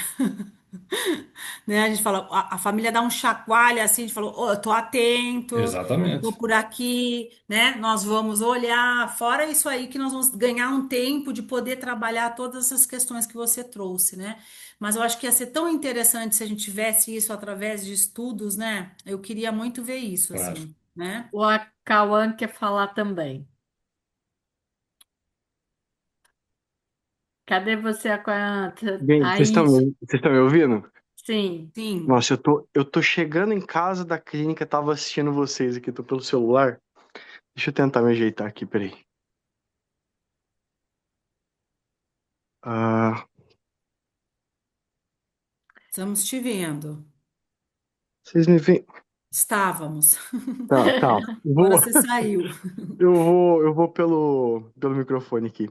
Né? A gente fala, a família dá um chacoalho assim, a gente falou, "Ô, eu tô atento, eu tô Exatamente. por aqui, né? Nós vamos olhar, fora isso aí que nós vamos ganhar um tempo de poder trabalhar todas essas questões que você trouxe, né? Mas eu acho que ia ser tão interessante se a gente tivesse isso através de estudos, né? Eu queria muito ver isso, Claro. assim, né? O Cauã quer falar também. Cadê você, Cauã? Bem, Aí, vocês estão me ouvindo? sim. Sim. Nossa, eu tô chegando em casa da clínica, tava assistindo vocês aqui, tô pelo celular. Deixa eu tentar me ajeitar aqui, peraí. Ah, Estamos te vendo. vocês me veem? Estávamos. Tá, tá. Agora você saiu. Eu vou pelo microfone aqui.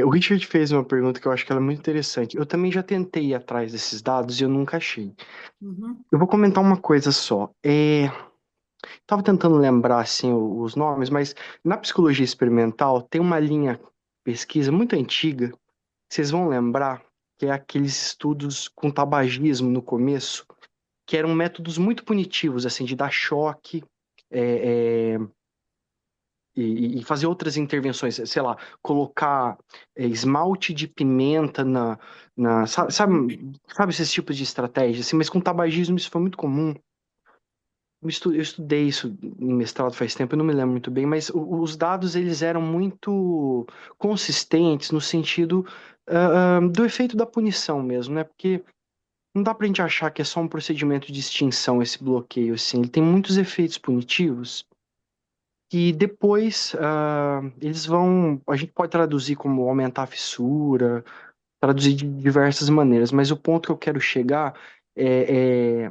O Richard fez uma pergunta que eu acho que ela é muito interessante. Eu também já tentei ir atrás desses dados e eu nunca achei. Uhum. Eu vou comentar uma coisa só. Tava tentando lembrar assim os nomes, mas na psicologia experimental tem uma linha de pesquisa muito antiga, vocês vão lembrar, que é aqueles estudos com tabagismo no começo, que eram métodos muito punitivos, assim, de dar choque, é, é, e fazer outras intervenções, sei lá, colocar esmalte de pimenta sabe esses tipos de estratégia, assim, mas com tabagismo isso foi muito comum. Eu estudei isso em mestrado faz tempo, eu não me lembro muito bem, mas os dados eles eram muito consistentes no sentido do efeito da punição mesmo, né? Porque não dá pra gente achar que é só um procedimento de extinção esse bloqueio, assim. Ele tem muitos efeitos punitivos que depois a gente pode traduzir como aumentar a fissura, traduzir de diversas maneiras, mas o ponto que eu quero chegar é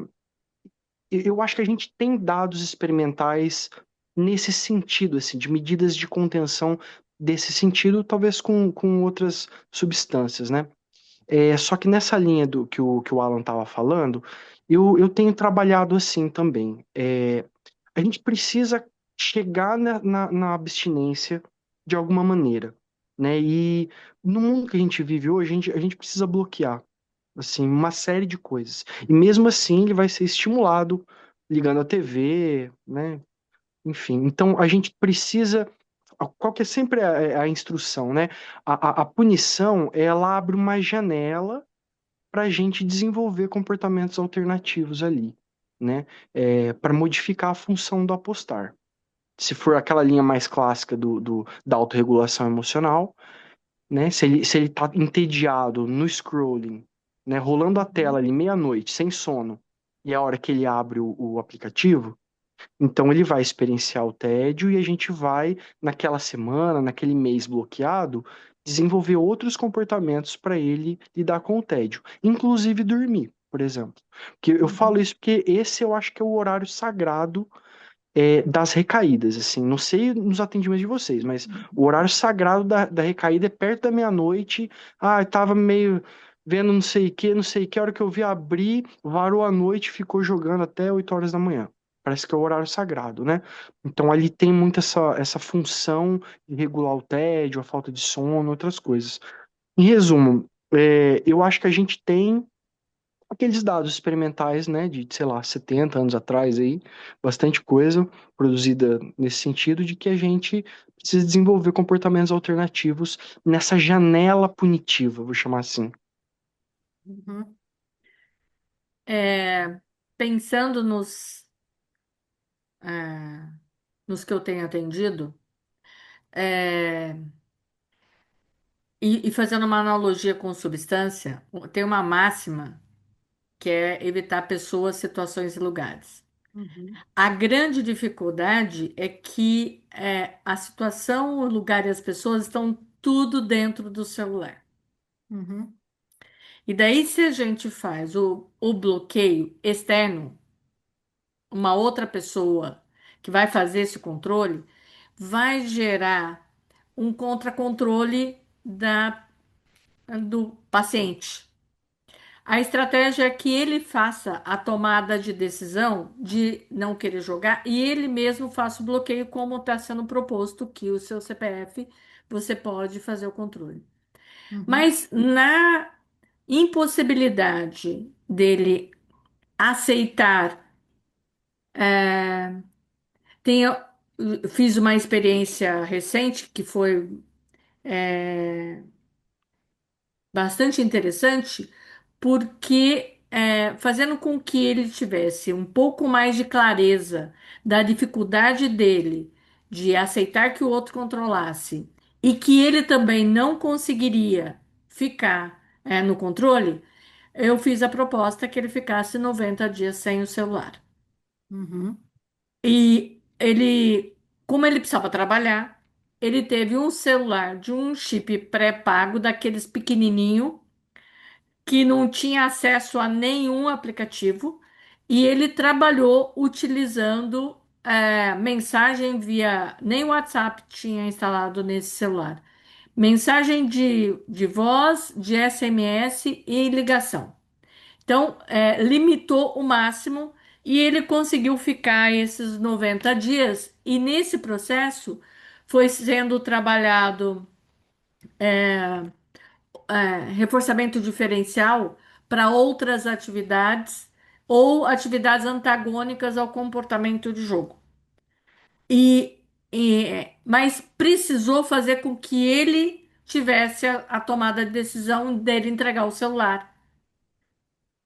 eu acho que a gente tem dados experimentais nesse sentido, assim, de medidas de contenção desse sentido, talvez com outras substâncias, né? Só que nessa linha do que o Alan estava falando, eu tenho trabalhado assim também. A gente precisa chegar na abstinência de alguma maneira, né? E no mundo que a gente vive hoje, a gente precisa bloquear assim, uma série de coisas. E mesmo assim ele vai ser estimulado ligando a TV, né? Enfim, então a gente precisa. Qual que é sempre a instrução, né? A punição, ela abre uma janela para a gente desenvolver comportamentos alternativos ali, né? Para modificar a função do apostar. Se for aquela linha mais clássica da autorregulação emocional, né? Se ele tá entediado no scrolling, né? Rolando a tela ali meia-noite, sem sono, e é a hora que ele abre o aplicativo, então ele vai experienciar o tédio e a gente vai, naquela semana, naquele mês bloqueado, desenvolver outros comportamentos para ele lidar com o tédio, inclusive dormir, por exemplo. Porque eu falo Uhum. isso porque esse eu acho que é o horário sagrado das recaídas, assim. Não sei nos atendimentos de vocês, mas o horário sagrado da recaída é perto da meia-noite. Ah, eu tava meio vendo não sei o que, não sei o que. A hora que eu vi abrir, varou a noite, ficou jogando até 8 horas da manhã. Parece que é o horário sagrado, né? Então ali tem muito essa função de regular o tédio, a falta de sono, outras coisas. Em resumo, eu acho que a gente tem aqueles dados experimentais, né, de, sei lá, 70 anos atrás aí, bastante coisa produzida nesse sentido de que a gente precisa desenvolver comportamentos alternativos nessa janela punitiva, vou chamar assim. Uhum. É, pensando é, nos que eu tenho atendido, é, e fazendo uma analogia com substância, tem uma máxima que é evitar pessoas, situações e lugares. Uhum. A grande dificuldade é que a situação, o lugar e as pessoas estão tudo dentro do celular. Uhum. E daí, se a gente faz o bloqueio externo, uma outra pessoa que vai fazer esse controle, vai gerar um contra-controle do paciente. A estratégia é que ele faça a tomada de decisão de não querer jogar e ele mesmo faça o bloqueio, como está sendo proposto que o seu CPF você pode fazer o controle. Uhum. Mas na impossibilidade dele aceitar. Tenho, fiz uma experiência recente que foi bastante interessante, porque fazendo com que ele tivesse um pouco mais de clareza da dificuldade dele de aceitar que o outro controlasse e que ele também não conseguiria ficar no controle, eu fiz a proposta que ele ficasse 90 dias sem o celular. Uhum. E ele, como ele precisava trabalhar, ele teve um celular de um chip pré-pago, daqueles pequenininho, que não tinha acesso a nenhum aplicativo, e ele trabalhou utilizando mensagem via. Nem o WhatsApp tinha instalado nesse celular. Mensagem de voz, de SMS e ligação. Então, limitou o máximo e ele conseguiu ficar esses 90 dias. E nesse processo foi sendo trabalhado reforçamento diferencial para outras atividades ou atividades antagônicas ao comportamento de jogo. Mas precisou fazer com que ele tivesse a tomada de decisão dele entregar o celular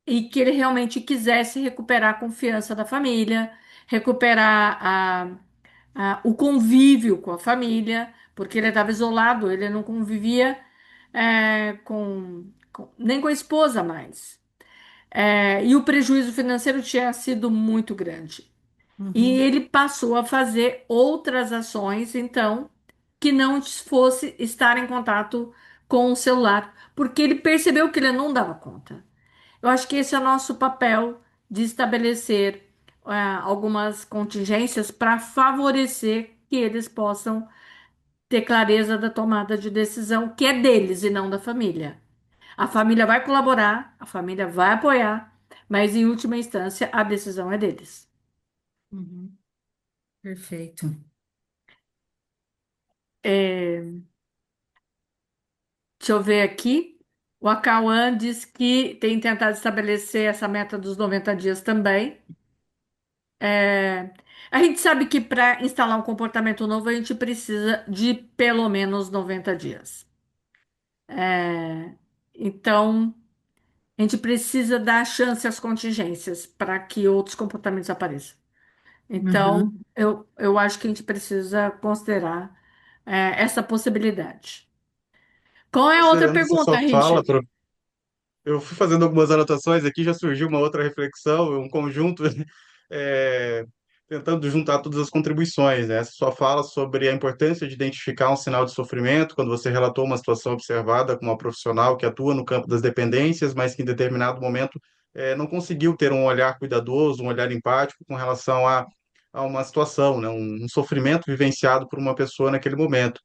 e que ele realmente quisesse recuperar a confiança da família, recuperar o convívio com a família, porque ele estava isolado, ele não convivia nem com a esposa mais. E o prejuízo financeiro tinha sido muito grande. E Uhum. ele passou a fazer outras ações, então, que não fosse estar em contato com o celular, porque ele percebeu que ele não dava conta. Eu acho que esse é o nosso papel de estabelecer algumas contingências para favorecer que eles possam ter clareza da tomada de decisão que é deles e não da família. A família vai colaborar, a família vai apoiar, mas em última instância a decisão é deles. Uhum. Perfeito. É, deixa eu ver aqui. O Acauã diz que tem tentado estabelecer essa meta dos 90 dias também. É, a gente sabe que para instalar um comportamento novo, a gente precisa de pelo menos 90 dias. É, então, a gente precisa dar chance às contingências para que outros comportamentos apareçam. Então, Uhum. eu acho que a gente precisa considerar essa possibilidade. Qual é a outra Considerando essa pergunta, sua fala, Richard? eu fui fazendo algumas anotações aqui, já surgiu uma outra reflexão, um conjunto, é, tentando juntar todas as contribuições, né? Essa sua fala sobre a importância de identificar um sinal de sofrimento, quando você relatou uma situação observada com uma profissional que atua no campo das dependências, mas que em determinado momento não conseguiu ter um olhar cuidadoso, um olhar empático com relação a uma situação, né? Um sofrimento vivenciado por uma pessoa naquele momento.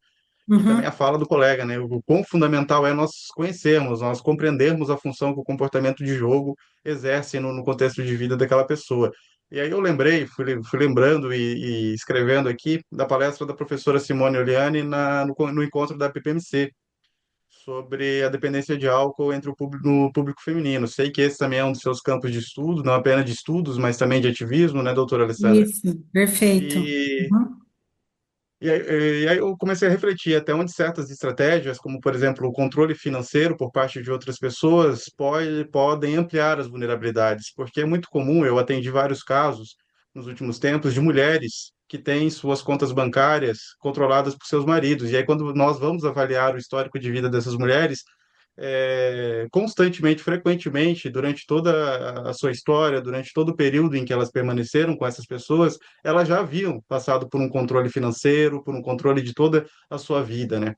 E também a Uhum. fala do colega, né? O quão fundamental é nós conhecermos, nós compreendermos a função que o comportamento de jogo exerce no contexto de vida daquela pessoa. E aí eu lembrei, fui lembrando e escrevendo aqui da palestra da professora Simone Oliani no encontro da PPMC, sobre a dependência de álcool entre o público, no público feminino. Sei que esse também é um dos seus campos de estudo, não apenas de estudos, mas também de ativismo, né, doutora Alessandra? Isso, perfeito. E Uhum. e aí eu comecei a refletir até onde certas estratégias, como por exemplo o controle financeiro por parte de outras pessoas, podem ampliar as vulnerabilidades, porque é muito comum, eu atendi vários casos nos últimos tempos de mulheres que têm suas contas bancárias controladas por seus maridos. E aí quando nós vamos avaliar o histórico de vida dessas mulheres, constantemente, frequentemente, durante toda a sua história, durante todo o período em que elas permaneceram com essas pessoas, elas já haviam passado por um controle financeiro, por um controle de toda a sua vida, né?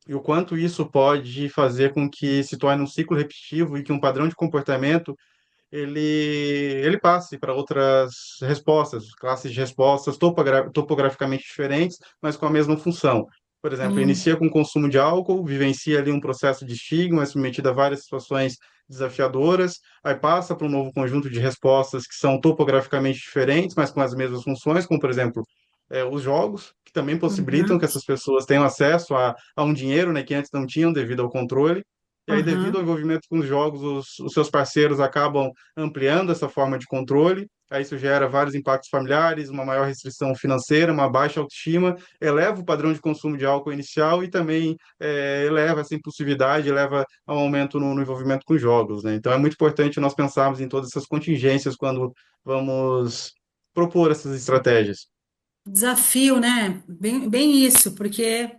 E o quanto isso pode fazer com que se torne um ciclo repetitivo e que um padrão de comportamento ele passe para outras respostas, classes de respostas topograficamente diferentes, mas com a mesma função. Por exemplo, Sim. inicia com o consumo de álcool, vivencia ali um processo de estigma, é submetido a várias situações desafiadoras, aí passa para um novo conjunto de respostas que são topograficamente diferentes, mas com as mesmas funções, como, por exemplo, os jogos, que também possibilitam Uhum. que essas pessoas tenham acesso a um dinheiro, né, que antes não tinham devido ao controle. e aí, devido ao Aham. envolvimento com os jogos, os seus parceiros acabam ampliando essa forma de controle, aí isso gera vários impactos familiares, uma maior restrição financeira, uma baixa autoestima, eleva o padrão de consumo de álcool inicial e também eleva essa impulsividade, leva a um aumento no envolvimento com jogos, né? Então, é muito importante nós pensarmos em todas essas contingências quando vamos propor essas estratégias. Desafio, né? Bem isso, porque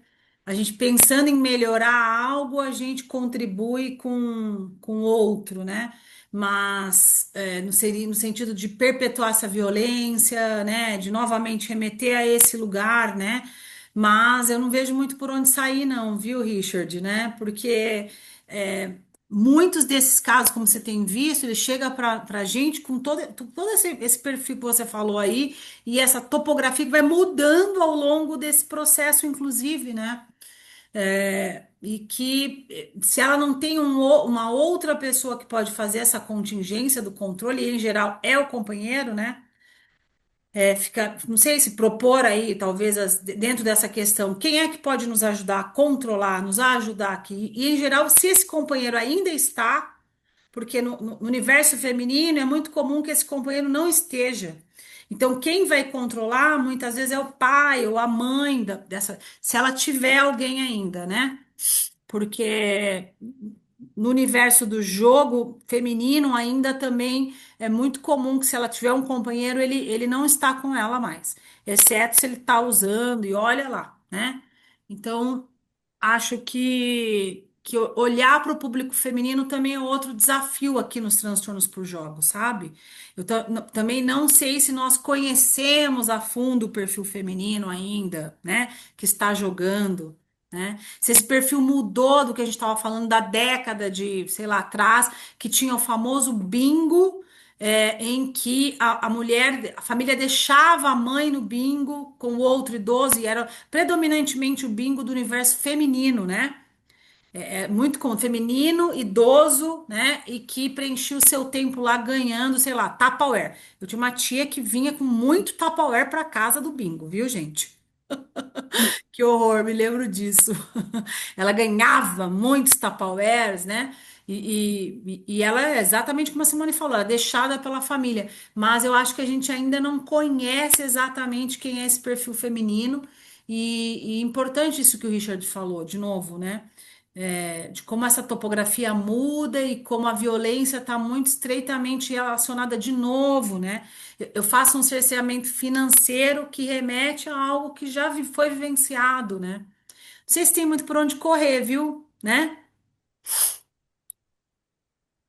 a gente pensando em melhorar algo, a gente contribui com outro, né? Mas não seria no sentido de perpetuar essa violência, né? De novamente remeter a esse lugar, né? Mas eu não vejo muito por onde sair, não, viu, Richard, né? Porque é, muitos desses casos, como você tem visto, ele chega para a gente com todo esse perfil que você falou aí e essa topografia que vai mudando ao longo desse processo, inclusive, né? E que se ela não tem uma outra pessoa que pode fazer essa contingência do controle, e em geral é o companheiro, né? Fica, não sei se propor aí, talvez dentro dessa questão, quem é que pode nos ajudar a controlar, nos ajudar aqui? E em geral, se esse companheiro ainda está, porque no universo feminino é muito comum que esse companheiro não esteja. Então, quem vai controlar muitas vezes é o pai ou a mãe dessa, se ela tiver alguém ainda, né? Porque no universo do jogo feminino ainda também é muito comum que se ela tiver um companheiro, ele não está com ela mais, exceto se ele está usando e olha lá, né? Então, acho que olhar para o público feminino também é outro desafio aqui nos transtornos por jogos, sabe? Também não sei se nós conhecemos a fundo o perfil feminino ainda, né? Que está jogando, né? Se esse perfil mudou do que a gente estava falando da década de, sei lá, atrás, que tinha o famoso bingo, em que a mulher, a família deixava a mãe no bingo com o outro idoso, e era predominantemente o bingo do universo feminino, né? É muito comum, feminino, idoso, né? E que preenchia o seu tempo lá ganhando, sei lá, Tupperware. Eu tinha uma tia que vinha com muito Tupperware para casa do bingo, viu, gente? Que horror, me lembro disso. Ela ganhava muitos Tupperwares, né? E ela é exatamente como a Simone falou, ela é deixada pela família. Mas eu acho que a gente ainda não conhece exatamente quem é esse perfil feminino. E importante isso que o Richard falou, de novo, né? De como essa topografia muda e como a violência está muito estreitamente relacionada de novo, né? Eu faço um cerceamento financeiro que remete a algo que já foi vivenciado, né? Vocês têm muito por onde correr, viu? Né?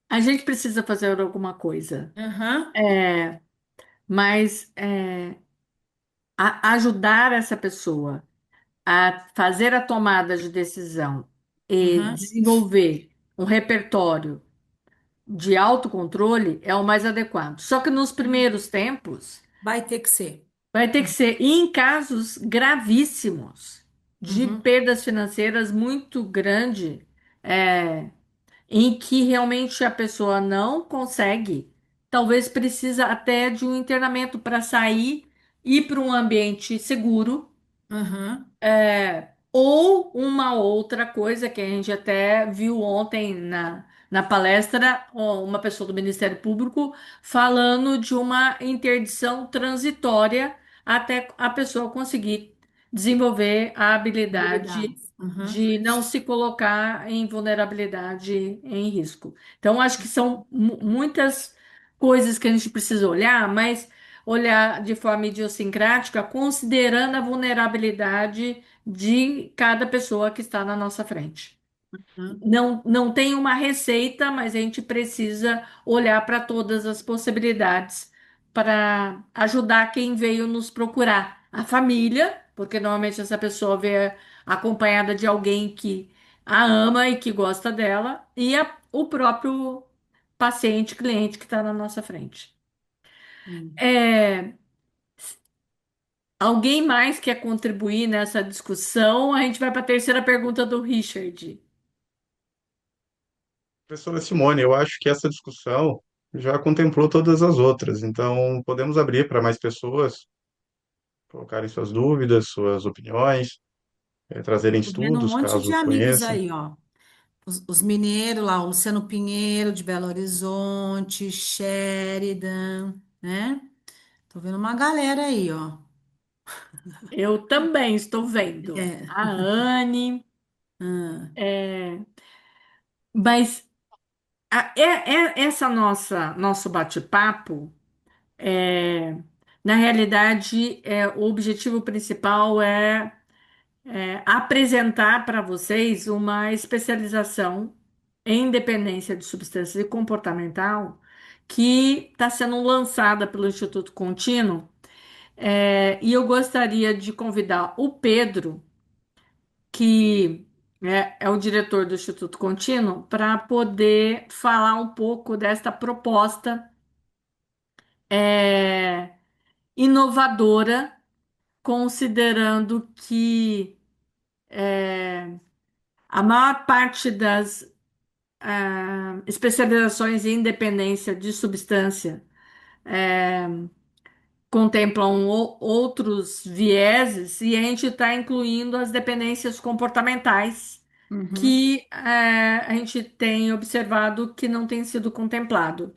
A gente precisa fazer alguma coisa, Aham, mas ajudar essa pessoa a fazer a tomada de decisão e aham. desenvolver um repertório de autocontrole é o mais adequado. Só que nos primeiros tempos, Vai ter que ser. vai ter que ser em casos gravíssimos de Uhum, perdas financeiras muito grande, é, em que realmente a pessoa não consegue, talvez precisa até de um internamento para sair, ir para um ambiente seguro. aham, Ou uma outra coisa que a gente até viu ontem na palestra, ó, uma pessoa do Ministério Público falando de uma interdição transitória até a pessoa conseguir desenvolver a habilidade habilidades. Aham, de não se colocar em vulnerabilidade em risco. Então, acho que são muitas coisas que a gente precisa olhar, mas olhar de forma idiosincrática, considerando a vulnerabilidade de cada pessoa que está na nossa frente. aham, Não tem uma receita, mas a gente precisa olhar para todas as possibilidades para ajudar quem veio nos procurar. A família, porque normalmente essa pessoa veio acompanhada de alguém que a ama e que gosta dela, e o próprio paciente, cliente que está na nossa frente. sim. É, alguém mais quer contribuir nessa discussão? A gente vai para a terceira pergunta do Richard. Professora Simone, eu acho que essa discussão já contemplou todas as outras, então podemos abrir para mais pessoas colocarem suas dúvidas, suas opiniões, trazerem Tô vendo um estudos, monte de caso amigos conheçam. aí, ó. os mineiros lá, o Luciano Pinheiro de Belo Horizonte, Sheridan, né? Tô vendo uma galera aí, ó. Eu também estou vendo. É. A Anne, Ah, é, mas essa nosso bate-papo, é, na realidade, o objetivo principal é apresentar para vocês uma especialização em dependência de substâncias e comportamental que está sendo lançada pelo Instituto Contínuo. E eu gostaria de convidar o Pedro, que é o diretor do Instituto Contínuo, para poder falar um pouco desta proposta é, inovadora, considerando que a maior parte das especializações em dependência de substância contemplam outros vieses e a gente está incluindo as dependências comportamentais uhum, que a gente tem observado que não tem sido contemplado.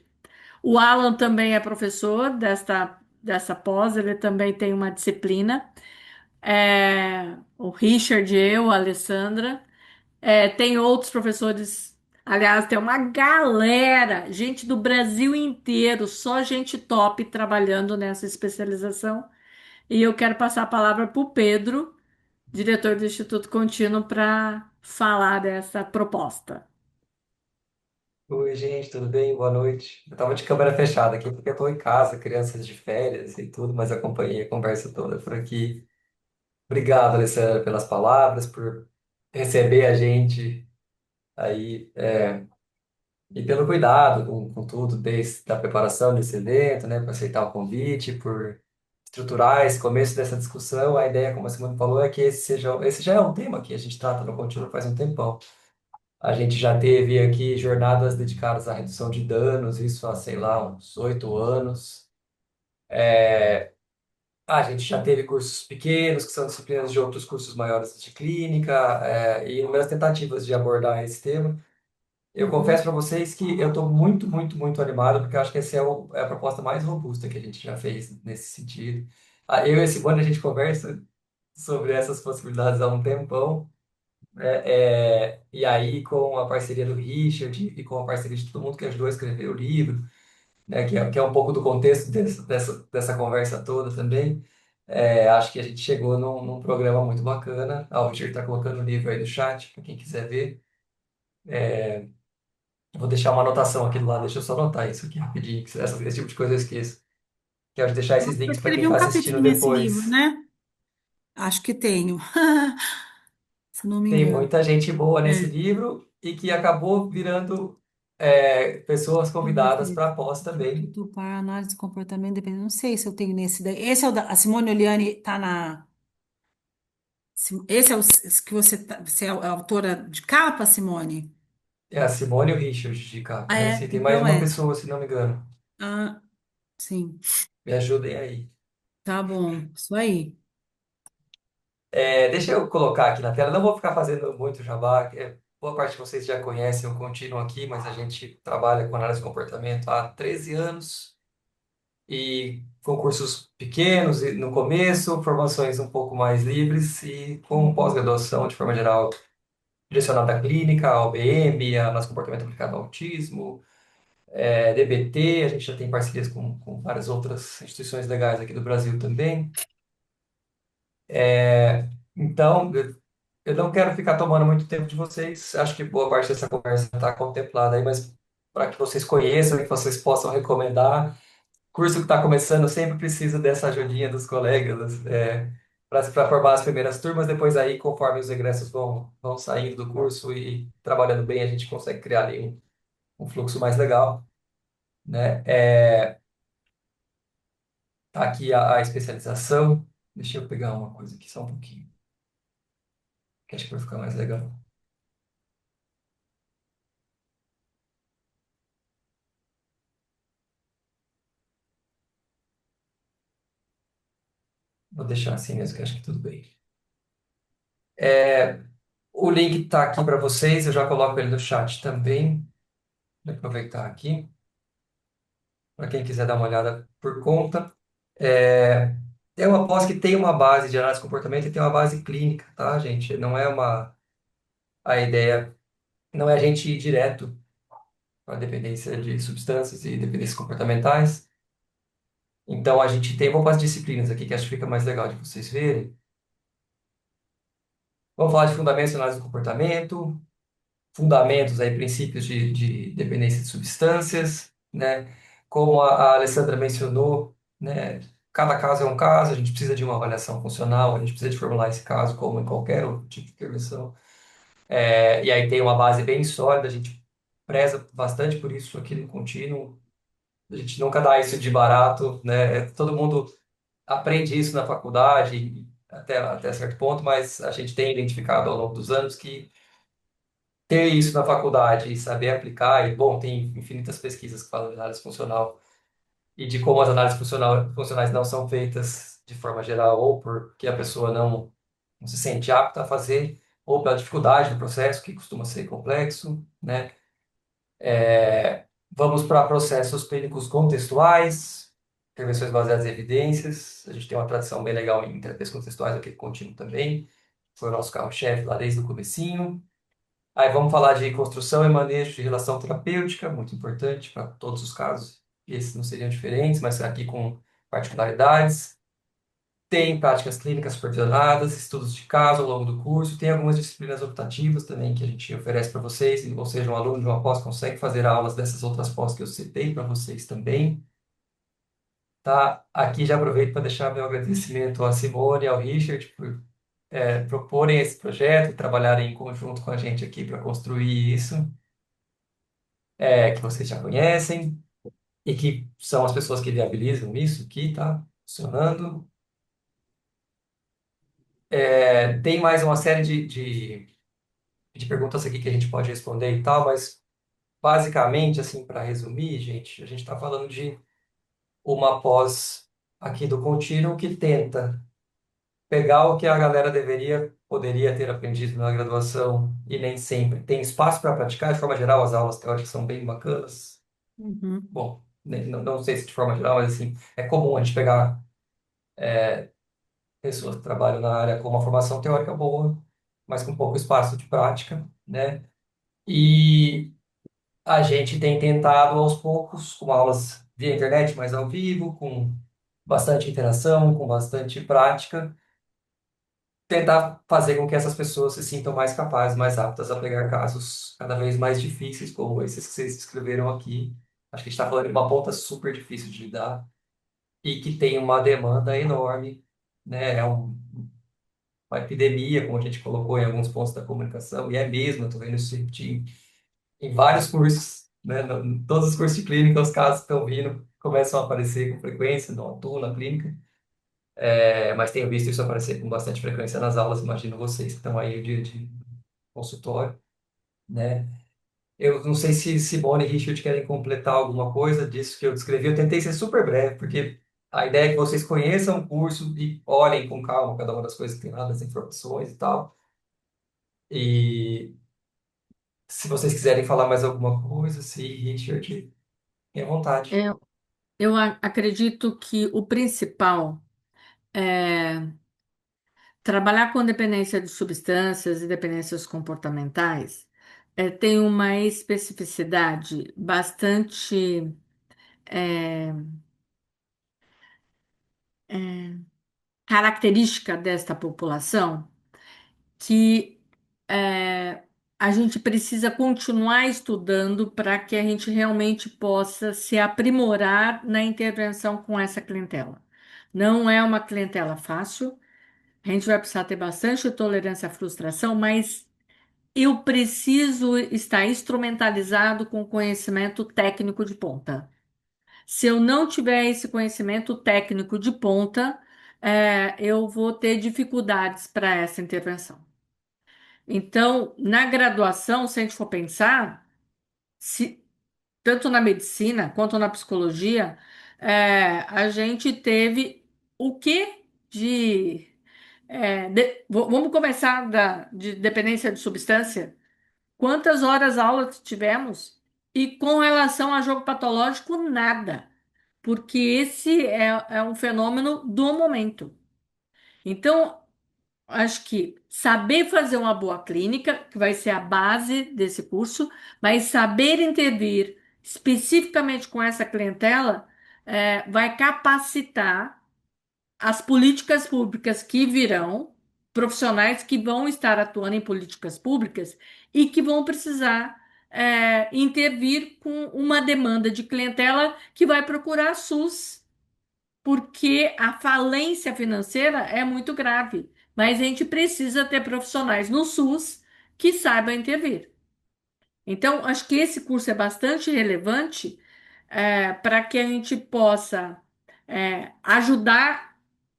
O Alan também é professor dessa pós, ele também tem uma disciplina. O Richard, eu, a Alessandra. Tem outros professores. Aliás, tem uma galera, gente do Brasil inteiro, só gente top trabalhando nessa especialização. E eu quero passar a palavra para o Pedro, diretor do Instituto Contínuo, para falar dessa proposta. Oi, gente, tudo bem? Boa noite. Eu tava de câmera fechada aqui porque eu tô em casa, crianças de férias e tudo, mas acompanhei a conversa toda por aqui. Obrigado, Alessandra, pelas palavras, por receber a gente aí, e pelo cuidado com tudo, desde a preparação desse evento, né, por aceitar o convite, por estruturar esse começo dessa discussão. A ideia, como a Simone falou, é que esse já é um tema que a gente trata no Contínuo faz um tempão. A gente já teve aqui jornadas dedicadas à redução de danos, isso há, sei lá, uns 8 anos. A gente já teve cursos pequenos, que são disciplinas de outros cursos maiores de clínica, e inúmeras tentativas de abordar esse tema. Eu confesso uhum. para vocês que eu estou muito, muito, muito animado, porque eu acho que essa é a proposta mais robusta que a gente já fez nesse sentido. Eu e a Simone, a gente conversa sobre essas possibilidades há um tempão. E aí, com a parceria do Richard e com a parceria de todo mundo que ajudou a escrever o livro, né, que é um pouco do contexto dessa conversa toda também, acho que a gente chegou num programa muito bacana. O Richard está colocando o livro aí no chat, para quem quiser ver. Vou deixar uma anotação aqui do lado, deixa eu só anotar isso aqui rapidinho, que esse tipo de coisa eu esqueço. Quero deixar Eu esses acho que eu links para quem escrevi um está assistindo capítulo nesse livro, depois. né? Acho que tenho, se não me Tem engano. muita gente boa nesse É, livro e que acabou virando pessoas convidadas para a pós também. capítulo para análise de comportamento dependente. Não sei se eu tenho nesse daí. Esse é o da a Simone Oliani tá na. Esse é o que você é a autora de capa, Simone? É a Simone e o Richard de capa, Ah, né? é? Sim, tem mais Então uma é. pessoa, se não me engano. Ah, sim. Me ajudem aí. Tá bom. Isso aí. Deixa eu colocar aqui na tela, não vou ficar fazendo muito jabá, boa parte de vocês já conhecem o Contínuo aqui, mas a gente trabalha com análise de comportamento há 13 anos e com cursos pequenos e no começo, formações um pouco mais livres e com Uhum. pós-graduação de forma geral direcionada à clínica, à OBM, a análise de comportamento aplicado ao autismo, DBT, a gente já tem parcerias com várias outras instituições legais aqui do Brasil também. Então, eu não quero ficar tomando muito tempo de vocês. Acho que boa parte dessa conversa está contemplada aí, mas para que vocês conheçam e que vocês possam recomendar. Curso que está começando sempre precisa dessa ajudinha dos colegas, para formar as primeiras turmas. Depois aí, conforme os egressos vão saindo do curso e trabalhando bem, a gente consegue criar ali um fluxo mais legal, né? Tá aqui a especialização. Deixa eu pegar uma coisa aqui só um pouquinho, que acho que vai ficar mais legal. Vou deixar assim mesmo, que acho que tudo bem. O link está aqui para vocês, eu já coloco ele no chat também. Vou aproveitar aqui, para quem quiser dar uma olhada por conta. É, é uma pós que tem uma base de análise de comportamento e tem uma base clínica, tá, gente? Não é uma. A ideia não é a gente ir direto para dependência de substâncias e dependências comportamentais. Então, a gente tem algumas disciplinas aqui que acho que fica mais legal de vocês verem. Vamos falar de fundamentos de análise do comportamento, fundamentos aí, princípios de dependência de substâncias, né? Como a Alessandra mencionou, né? Cada caso é um caso, a gente precisa de uma avaliação funcional, a gente precisa de formular esse caso como em qualquer outro tipo de intervenção. E aí tem uma base bem sólida, a gente preza bastante por isso aqui no contínuo. A gente nunca dá isso de barato, né? Todo mundo aprende isso na faculdade, até certo ponto, mas a gente tem identificado ao longo dos anos que ter isso na faculdade e saber aplicar, e bom, tem infinitas pesquisas que falam de análise funcional e de como as análises funcionais não são feitas de forma geral, ou porque a pessoa não se sente apta a fazer, ou pela dificuldade do processo, que costuma ser complexo, né? Vamos para processos clínicos contextuais, intervenções baseadas em evidências. A gente tem uma tradição bem legal em terapias contextuais aqui contínuo também. Foi o nosso carro-chefe lá desde o comecinho. Aí vamos falar de construção e manejo de relação terapêutica, muito importante para todos os casos. Esses não seriam diferentes, mas aqui com particularidades. Tem práticas clínicas supervisionadas, estudos de caso ao longo do curso. Tem algumas disciplinas optativas também que a gente oferece para vocês, ou seja, um aluno de uma pós consegue fazer aulas dessas outras pós que eu citei para vocês também. Tá? Aqui já aproveito para deixar meu agradecimento à Simone e ao Richard por proporem esse projeto e trabalharem em conjunto com a gente aqui para construir isso. Que vocês já conhecem e que são as pessoas que viabilizam isso aqui, tá funcionando. Tem mais uma série de perguntas aqui que a gente pode responder e tal, mas basicamente, assim, para resumir, gente, a gente está falando de uma pós aqui do contínuo que tenta pegar o que a galera poderia ter aprendido na graduação e nem sempre tem espaço para praticar. De forma geral, as aulas teóricas são bem bacanas. Uhum. Bom, não sei se de forma geral, mas assim, é comum a gente pegar pessoas que trabalham na área com uma formação teórica boa, mas com pouco espaço de prática, né? E a gente tem tentado aos poucos, com aulas via internet, mais ao vivo, com bastante interação, com bastante prática, tentar fazer com que essas pessoas se sintam mais capazes, mais aptas a pegar casos cada vez mais difíceis, como esses que vocês descreveram aqui. Acho que a gente está falando de uma ponta super difícil de lidar e que tem uma demanda enorme, né? Uma epidemia, como a gente colocou em alguns pontos da comunicação, e é mesmo, eu estou vendo isso repetir em vários cursos, né? Em todos os cursos de clínica, os casos que estão vindo começam a aparecer com frequência, não atuo na clínica, mas tenho visto isso aparecer com bastante frequência nas aulas, imagino vocês que estão aí o dia de consultório, né? Eu não sei se Simone e Richard querem completar alguma coisa disso que eu descrevi. Eu tentei ser super breve, porque a ideia é que vocês conheçam o curso e olhem com calma cada uma das coisas que tem lá, das informações e tal. E se vocês quiserem falar mais alguma coisa, se Richard, tenha vontade. Eu, eu acredito que o principal é trabalhar com dependência de substâncias e dependências comportamentais tem uma especificidade bastante é, característica desta população que é, a gente precisa continuar estudando para que a gente realmente possa se aprimorar na intervenção com essa clientela. Não é uma clientela fácil, a gente vai precisar ter bastante tolerância à frustração, mas eu preciso estar instrumentalizado com conhecimento técnico de ponta. Se eu não tiver esse conhecimento técnico de ponta, eu vou ter dificuldades para essa intervenção. Então, na graduação, se a gente for pensar, se, tanto na medicina quanto na psicologia, a gente teve o que de Vamos começar de dependência de substância. Quantas horas aula tivemos? E com relação a jogo patológico, nada. Porque esse é um fenômeno do momento. Então, acho que saber fazer uma boa clínica, que vai ser a base desse curso, mas saber intervir especificamente com essa clientela, vai capacitar as políticas públicas que virão, profissionais que vão estar atuando em políticas públicas e que vão precisar intervir com uma demanda de clientela que vai procurar SUS, porque a falência financeira é muito grave. Mas a gente precisa ter profissionais no SUS que saibam intervir. Então, acho que esse curso é bastante relevante para que a gente possa ajudar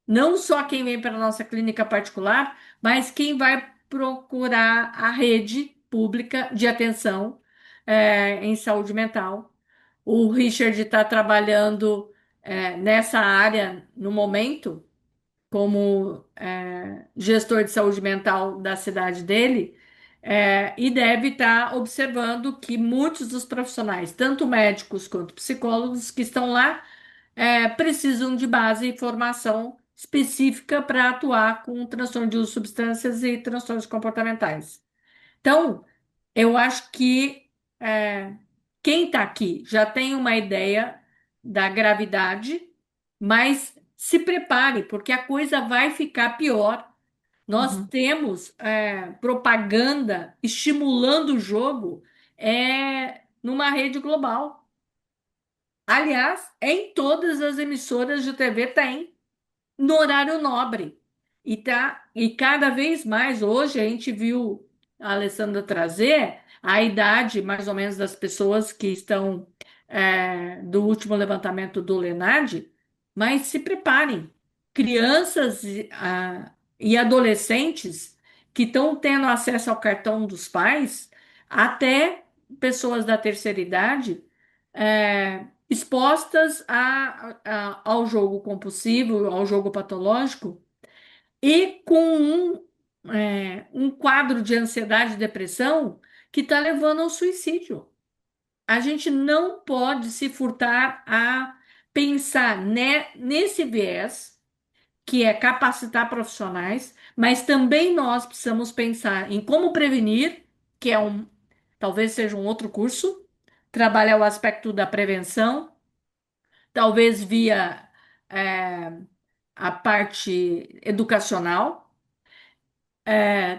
não só quem vem para a nossa clínica particular, mas quem vai procurar a rede pública de atenção em saúde mental. O Richard está trabalhando nessa área no momento, como gestor de saúde mental da cidade dele, e deve estar observando que muitos dos profissionais, tanto médicos quanto psicólogos que estão lá, precisam de base e formação específica para atuar com transtorno de uso de substâncias e transtornos comportamentais. Então, eu acho que é, quem está aqui já tem uma ideia da gravidade, mas se prepare, porque a coisa vai ficar pior. Nós Uhum, temos propaganda estimulando o jogo numa rede global. Aliás, em todas as emissoras de TV tem no horário nobre. E cada vez mais, hoje a gente viu a Alessandra trazer a idade mais ou menos das pessoas que estão do último levantamento do Lenad, mas se preparem. Crianças e adolescentes que estão tendo acesso ao cartão dos pais, até pessoas da terceira idade, expostas ao jogo compulsivo, ao jogo patológico, e com um quadro de ansiedade e depressão que está levando ao suicídio. A gente não pode se furtar a pensar nesse viés, que é capacitar profissionais, mas também nós precisamos pensar em como prevenir, que talvez seja um outro curso, trabalhar o aspecto da prevenção, talvez via é, a parte educacional.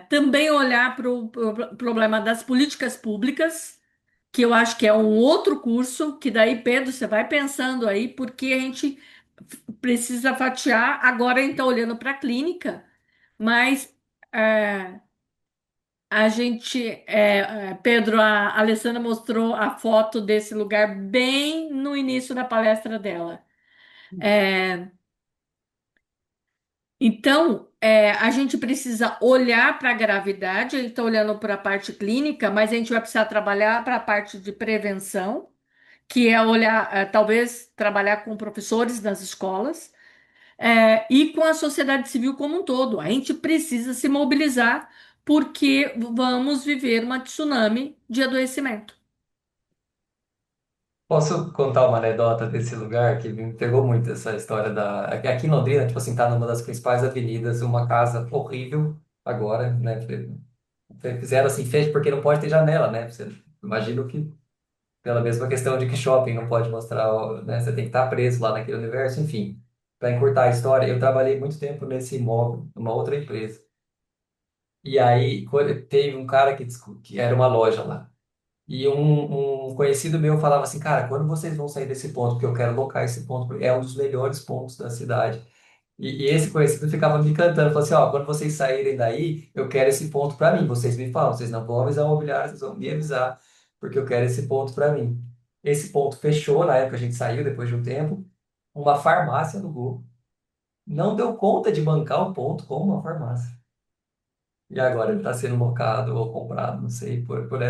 Também olhar para o problema das políticas públicas, que eu acho que é um outro curso, que daí, Pedro, você vai pensando aí, porque a gente precisa fatiar. Agora a gente está olhando para a clínica, mas é, Pedro, a Alessandra mostrou a foto desse lugar bem no início da palestra dela. É, Então, a gente precisa olhar para a gravidade, ele está olhando para a parte clínica, mas a gente vai precisar trabalhar para a parte de prevenção, que é olhar, talvez trabalhar com professores nas escolas, e com a sociedade civil como um todo. A gente precisa se mobilizar, porque vamos viver uma tsunami de adoecimento. Posso contar uma anedota desse lugar que me pegou muito essa história da... Aqui em Londrina, tipo assim, tá numa das principais avenidas, uma casa horrível agora, né? Fizeram assim, fez porque não pode ter janela, né? Você imagina que, pela mesma questão de que shopping não pode mostrar, né? Você tem que estar preso lá naquele universo, enfim. Para encurtar a história, eu trabalhei muito tempo nesse imóvel, numa outra empresa. E aí, teve um cara que era uma loja lá. E um conhecido meu falava assim, cara, quando vocês vão sair desse ponto, porque eu quero locar esse ponto, porque é um dos melhores pontos da cidade. E esse conhecido ficava me cantando, falou assim, ó, quando vocês saírem daí, eu quero esse ponto para mim. Vocês me falam, vocês não vão avisar o imobiliário, vocês vão me avisar, porque eu quero esse ponto para mim. Esse ponto fechou, na época a gente saiu, depois de um tempo, uma farmácia no Google. Não deu conta de bancar o ponto como uma farmácia. E agora ele está sendo locado ou comprado, não sei, por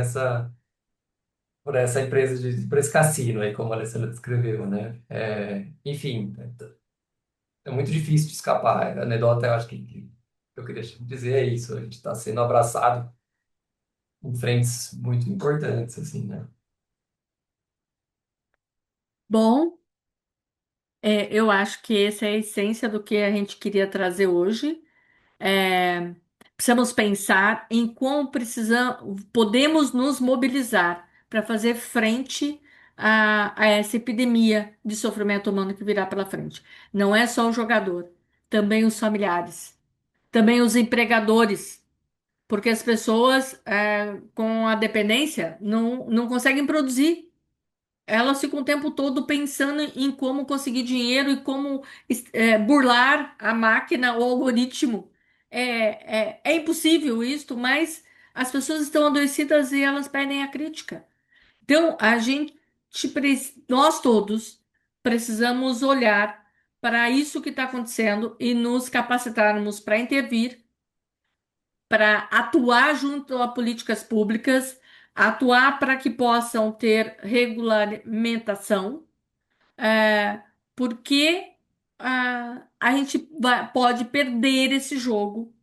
essa empresa por esse cassino aí, como a Alessandra descreveu, né? Enfim, é muito difícil de escapar. A anedota, eu acho que eu queria te dizer é isso. A gente está sendo abraçado em frentes muito importantes, assim, né? Bom, eu acho que essa é a essência do que a gente queria trazer hoje. É, precisamos pensar em como podemos nos mobilizar para fazer frente a essa epidemia de sofrimento humano que virá pela frente. Não é só o jogador, também os familiares, também os empregadores, porque as pessoas com a dependência não conseguem produzir. Elas ficam o tempo todo pensando em como conseguir dinheiro e como burlar a máquina ou o algoritmo. É impossível isto, mas as pessoas estão adoecidas e elas perdem a crítica. Então, nós todos precisamos olhar para isso que está acontecendo e nos capacitarmos para intervir, para atuar junto a políticas públicas, atuar para que possam ter regulamentação, é, porque a gente pode perder esse jogo,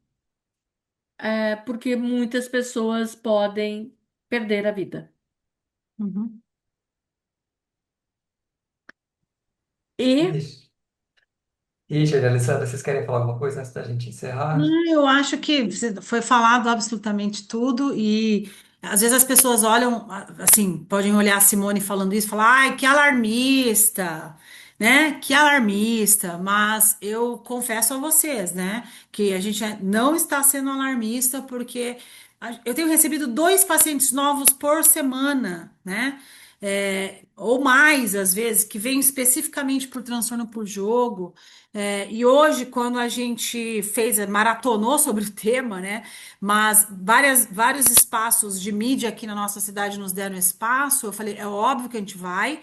porque muitas pessoas podem perder a vida. Uhum. E Ixi, Richard, Alessandra, vocês querem falar alguma coisa antes da gente encerrar? Não, eu acho que foi falado absolutamente tudo e às vezes as pessoas olham, assim, podem olhar a Simone falando isso e falar, ai, que alarmista, né? Que alarmista, mas eu confesso a vocês, né, que a gente não está sendo alarmista porque eu tenho recebido 2 pacientes novos por semana, né? Ou mais, às vezes, que vêm especificamente por transtorno por jogo. E hoje, quando a gente maratonou sobre o tema, né? Mas vários espaços de mídia aqui na nossa cidade nos deram espaço. Eu falei, é óbvio que a gente vai,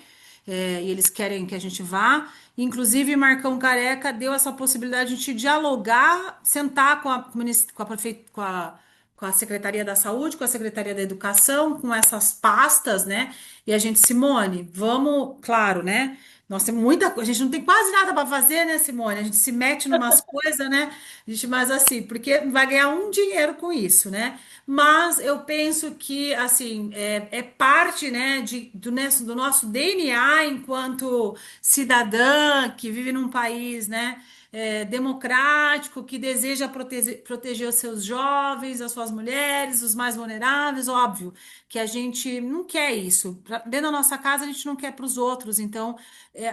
e eles querem que a gente vá. Inclusive, Marcão Careca deu essa possibilidade de a gente dialogar, sentar com a com a Secretaria da Saúde, com a Secretaria da Educação, com essas pastas, né? E a gente, Simone, vamos, claro, né? Nós temos muita coisa, a gente não tem quase nada para fazer, né, Simone? A gente se mete numas coisas, né? A gente, mas assim, porque não vai ganhar um dinheiro com isso, né? Mas eu penso que, assim, é parte, né, do nosso DNA enquanto cidadã que vive num país, né, democrático, que deseja proteger os seus jovens, as suas mulheres, os mais vulneráveis, óbvio que a gente não quer isso. Dentro da nossa casa, a gente não quer para os outros, então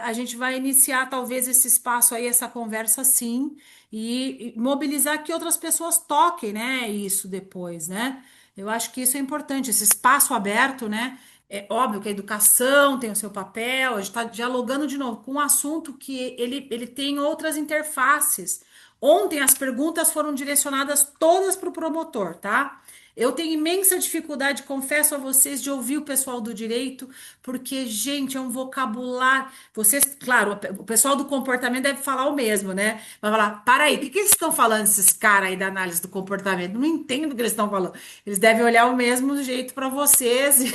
a gente vai iniciar talvez esse espaço aí, essa conversa sim, e mobilizar que outras pessoas toquem, né, isso depois, né? Eu acho que isso é importante, esse espaço aberto, né? É óbvio que a educação tem o seu papel, a gente está dialogando de novo com um assunto que ele tem outras interfaces. Ontem as perguntas foram direcionadas todas para o promotor, tá? Eu tenho imensa dificuldade, confesso a vocês, de ouvir o pessoal do direito, porque, gente, é um vocabulário. Vocês, claro, o pessoal do comportamento deve falar o mesmo, né? Vai falar, para aí, o que que eles estão falando, esses caras aí da análise do comportamento? Não entendo o que eles estão falando. Eles devem olhar o mesmo jeito para vocês.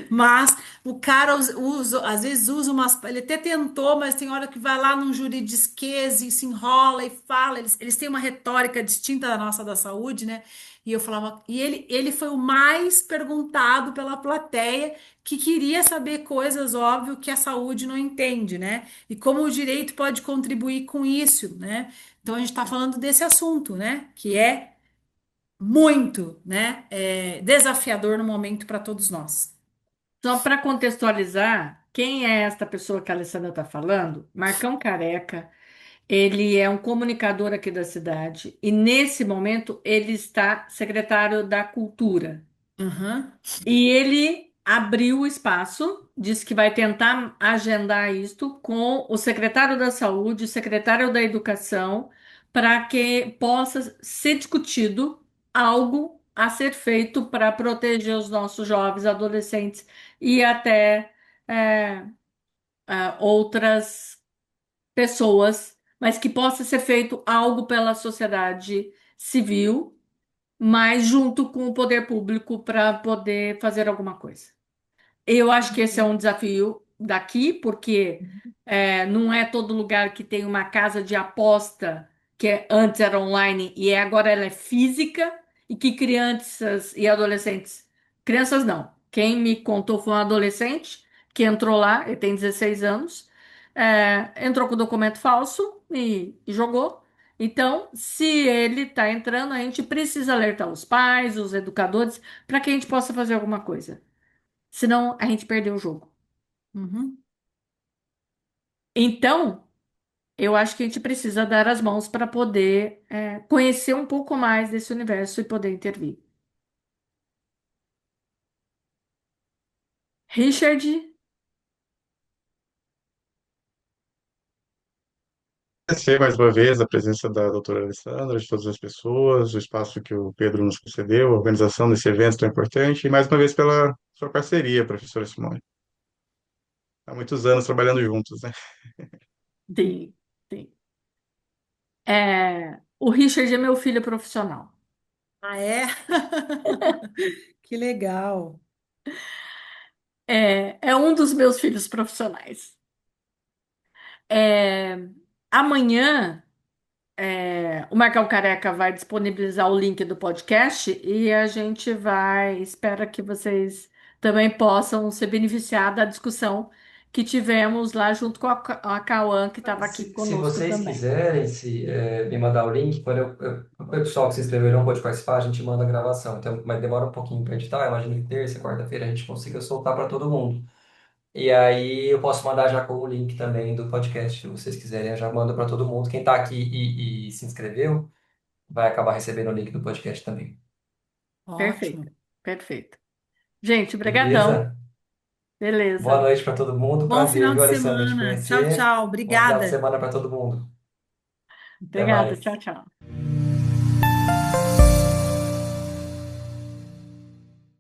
Mas o cara às vezes usa umas. Ele até tentou, mas tem hora que vai lá num juridiquês e se enrola e fala. Eles têm uma retórica distinta da nossa da saúde, né? E eu falava. E ele foi o mais perguntado pela plateia que queria saber coisas, óbvio, que a saúde não entende, né? E como o direito pode contribuir com isso, né? Então a gente está falando desse assunto, né? Que é muito, né? Desafiador no momento para todos nós. só para contextualizar, quem é esta pessoa que a Alessandra está falando? Marcão Careca. Ele é um comunicador aqui da cidade e, nesse momento, ele está secretário da Cultura. Aham. E ele abriu o espaço, disse que vai tentar agendar isto com o secretário da Saúde, o secretário da Educação, para que possa ser discutido algo a ser feito para proteger os nossos jovens, adolescentes e até é, outras pessoas, mas que possa ser feito algo pela sociedade civil, mas junto com o poder público para poder fazer alguma coisa. Eu acho que esse é um desafio daqui, porque não é todo lugar que tem uma casa de aposta antes era online e agora ela é física, e que crianças e adolescentes, crianças não, quem me contou foi um adolescente que entrou lá, ele tem 16 anos, entrou com documento falso e jogou. Então, se ele está entrando, a gente precisa alertar os pais, os educadores, para que a gente possa fazer alguma coisa. Senão, a gente perdeu o jogo. Uhum. Então, eu acho que a gente precisa dar as mãos para poder conhecer um pouco mais desse universo e poder intervir. Richard, Agradecer mais uma vez a presença da doutora Alessandra, de todas as pessoas, o espaço que o Pedro nos concedeu, a organização desse evento tão importante, e mais uma vez pela sua parceria, professora Simone. Há muitos anos trabalhando juntos, né? tem, tem. O Richard é meu filho profissional. Ah, é? Que legal. É um dos meus filhos profissionais. É, amanhã, o Marcão Careca vai disponibilizar o link do podcast e a gente espera que vocês também possam se beneficiar da discussão que tivemos lá junto com a Cauã, que estava aqui Se conosco vocês também. quiserem me mandar o link, quando o pessoal que se inscreveu e não pôde participar, a gente manda a gravação. Então, mas demora um pouquinho para editar. Eu imagino que terça, quarta-feira a gente consiga soltar para todo mundo. E aí eu posso mandar já com o link também do podcast, se vocês quiserem. Eu já mando para todo mundo. Quem está aqui e se inscreveu vai acabar recebendo o link do podcast também. Perfeito, Ótimo. perfeito. Gente, brigadão. Beleza? Boa Beleza. noite para todo mundo. Bom Prazer, final viu, de Alessandra, te semana. Tchau, conhecer. tchau. Bom final de Obrigada. semana para todo mundo. Até Obrigada. Tchau, mais. tchau.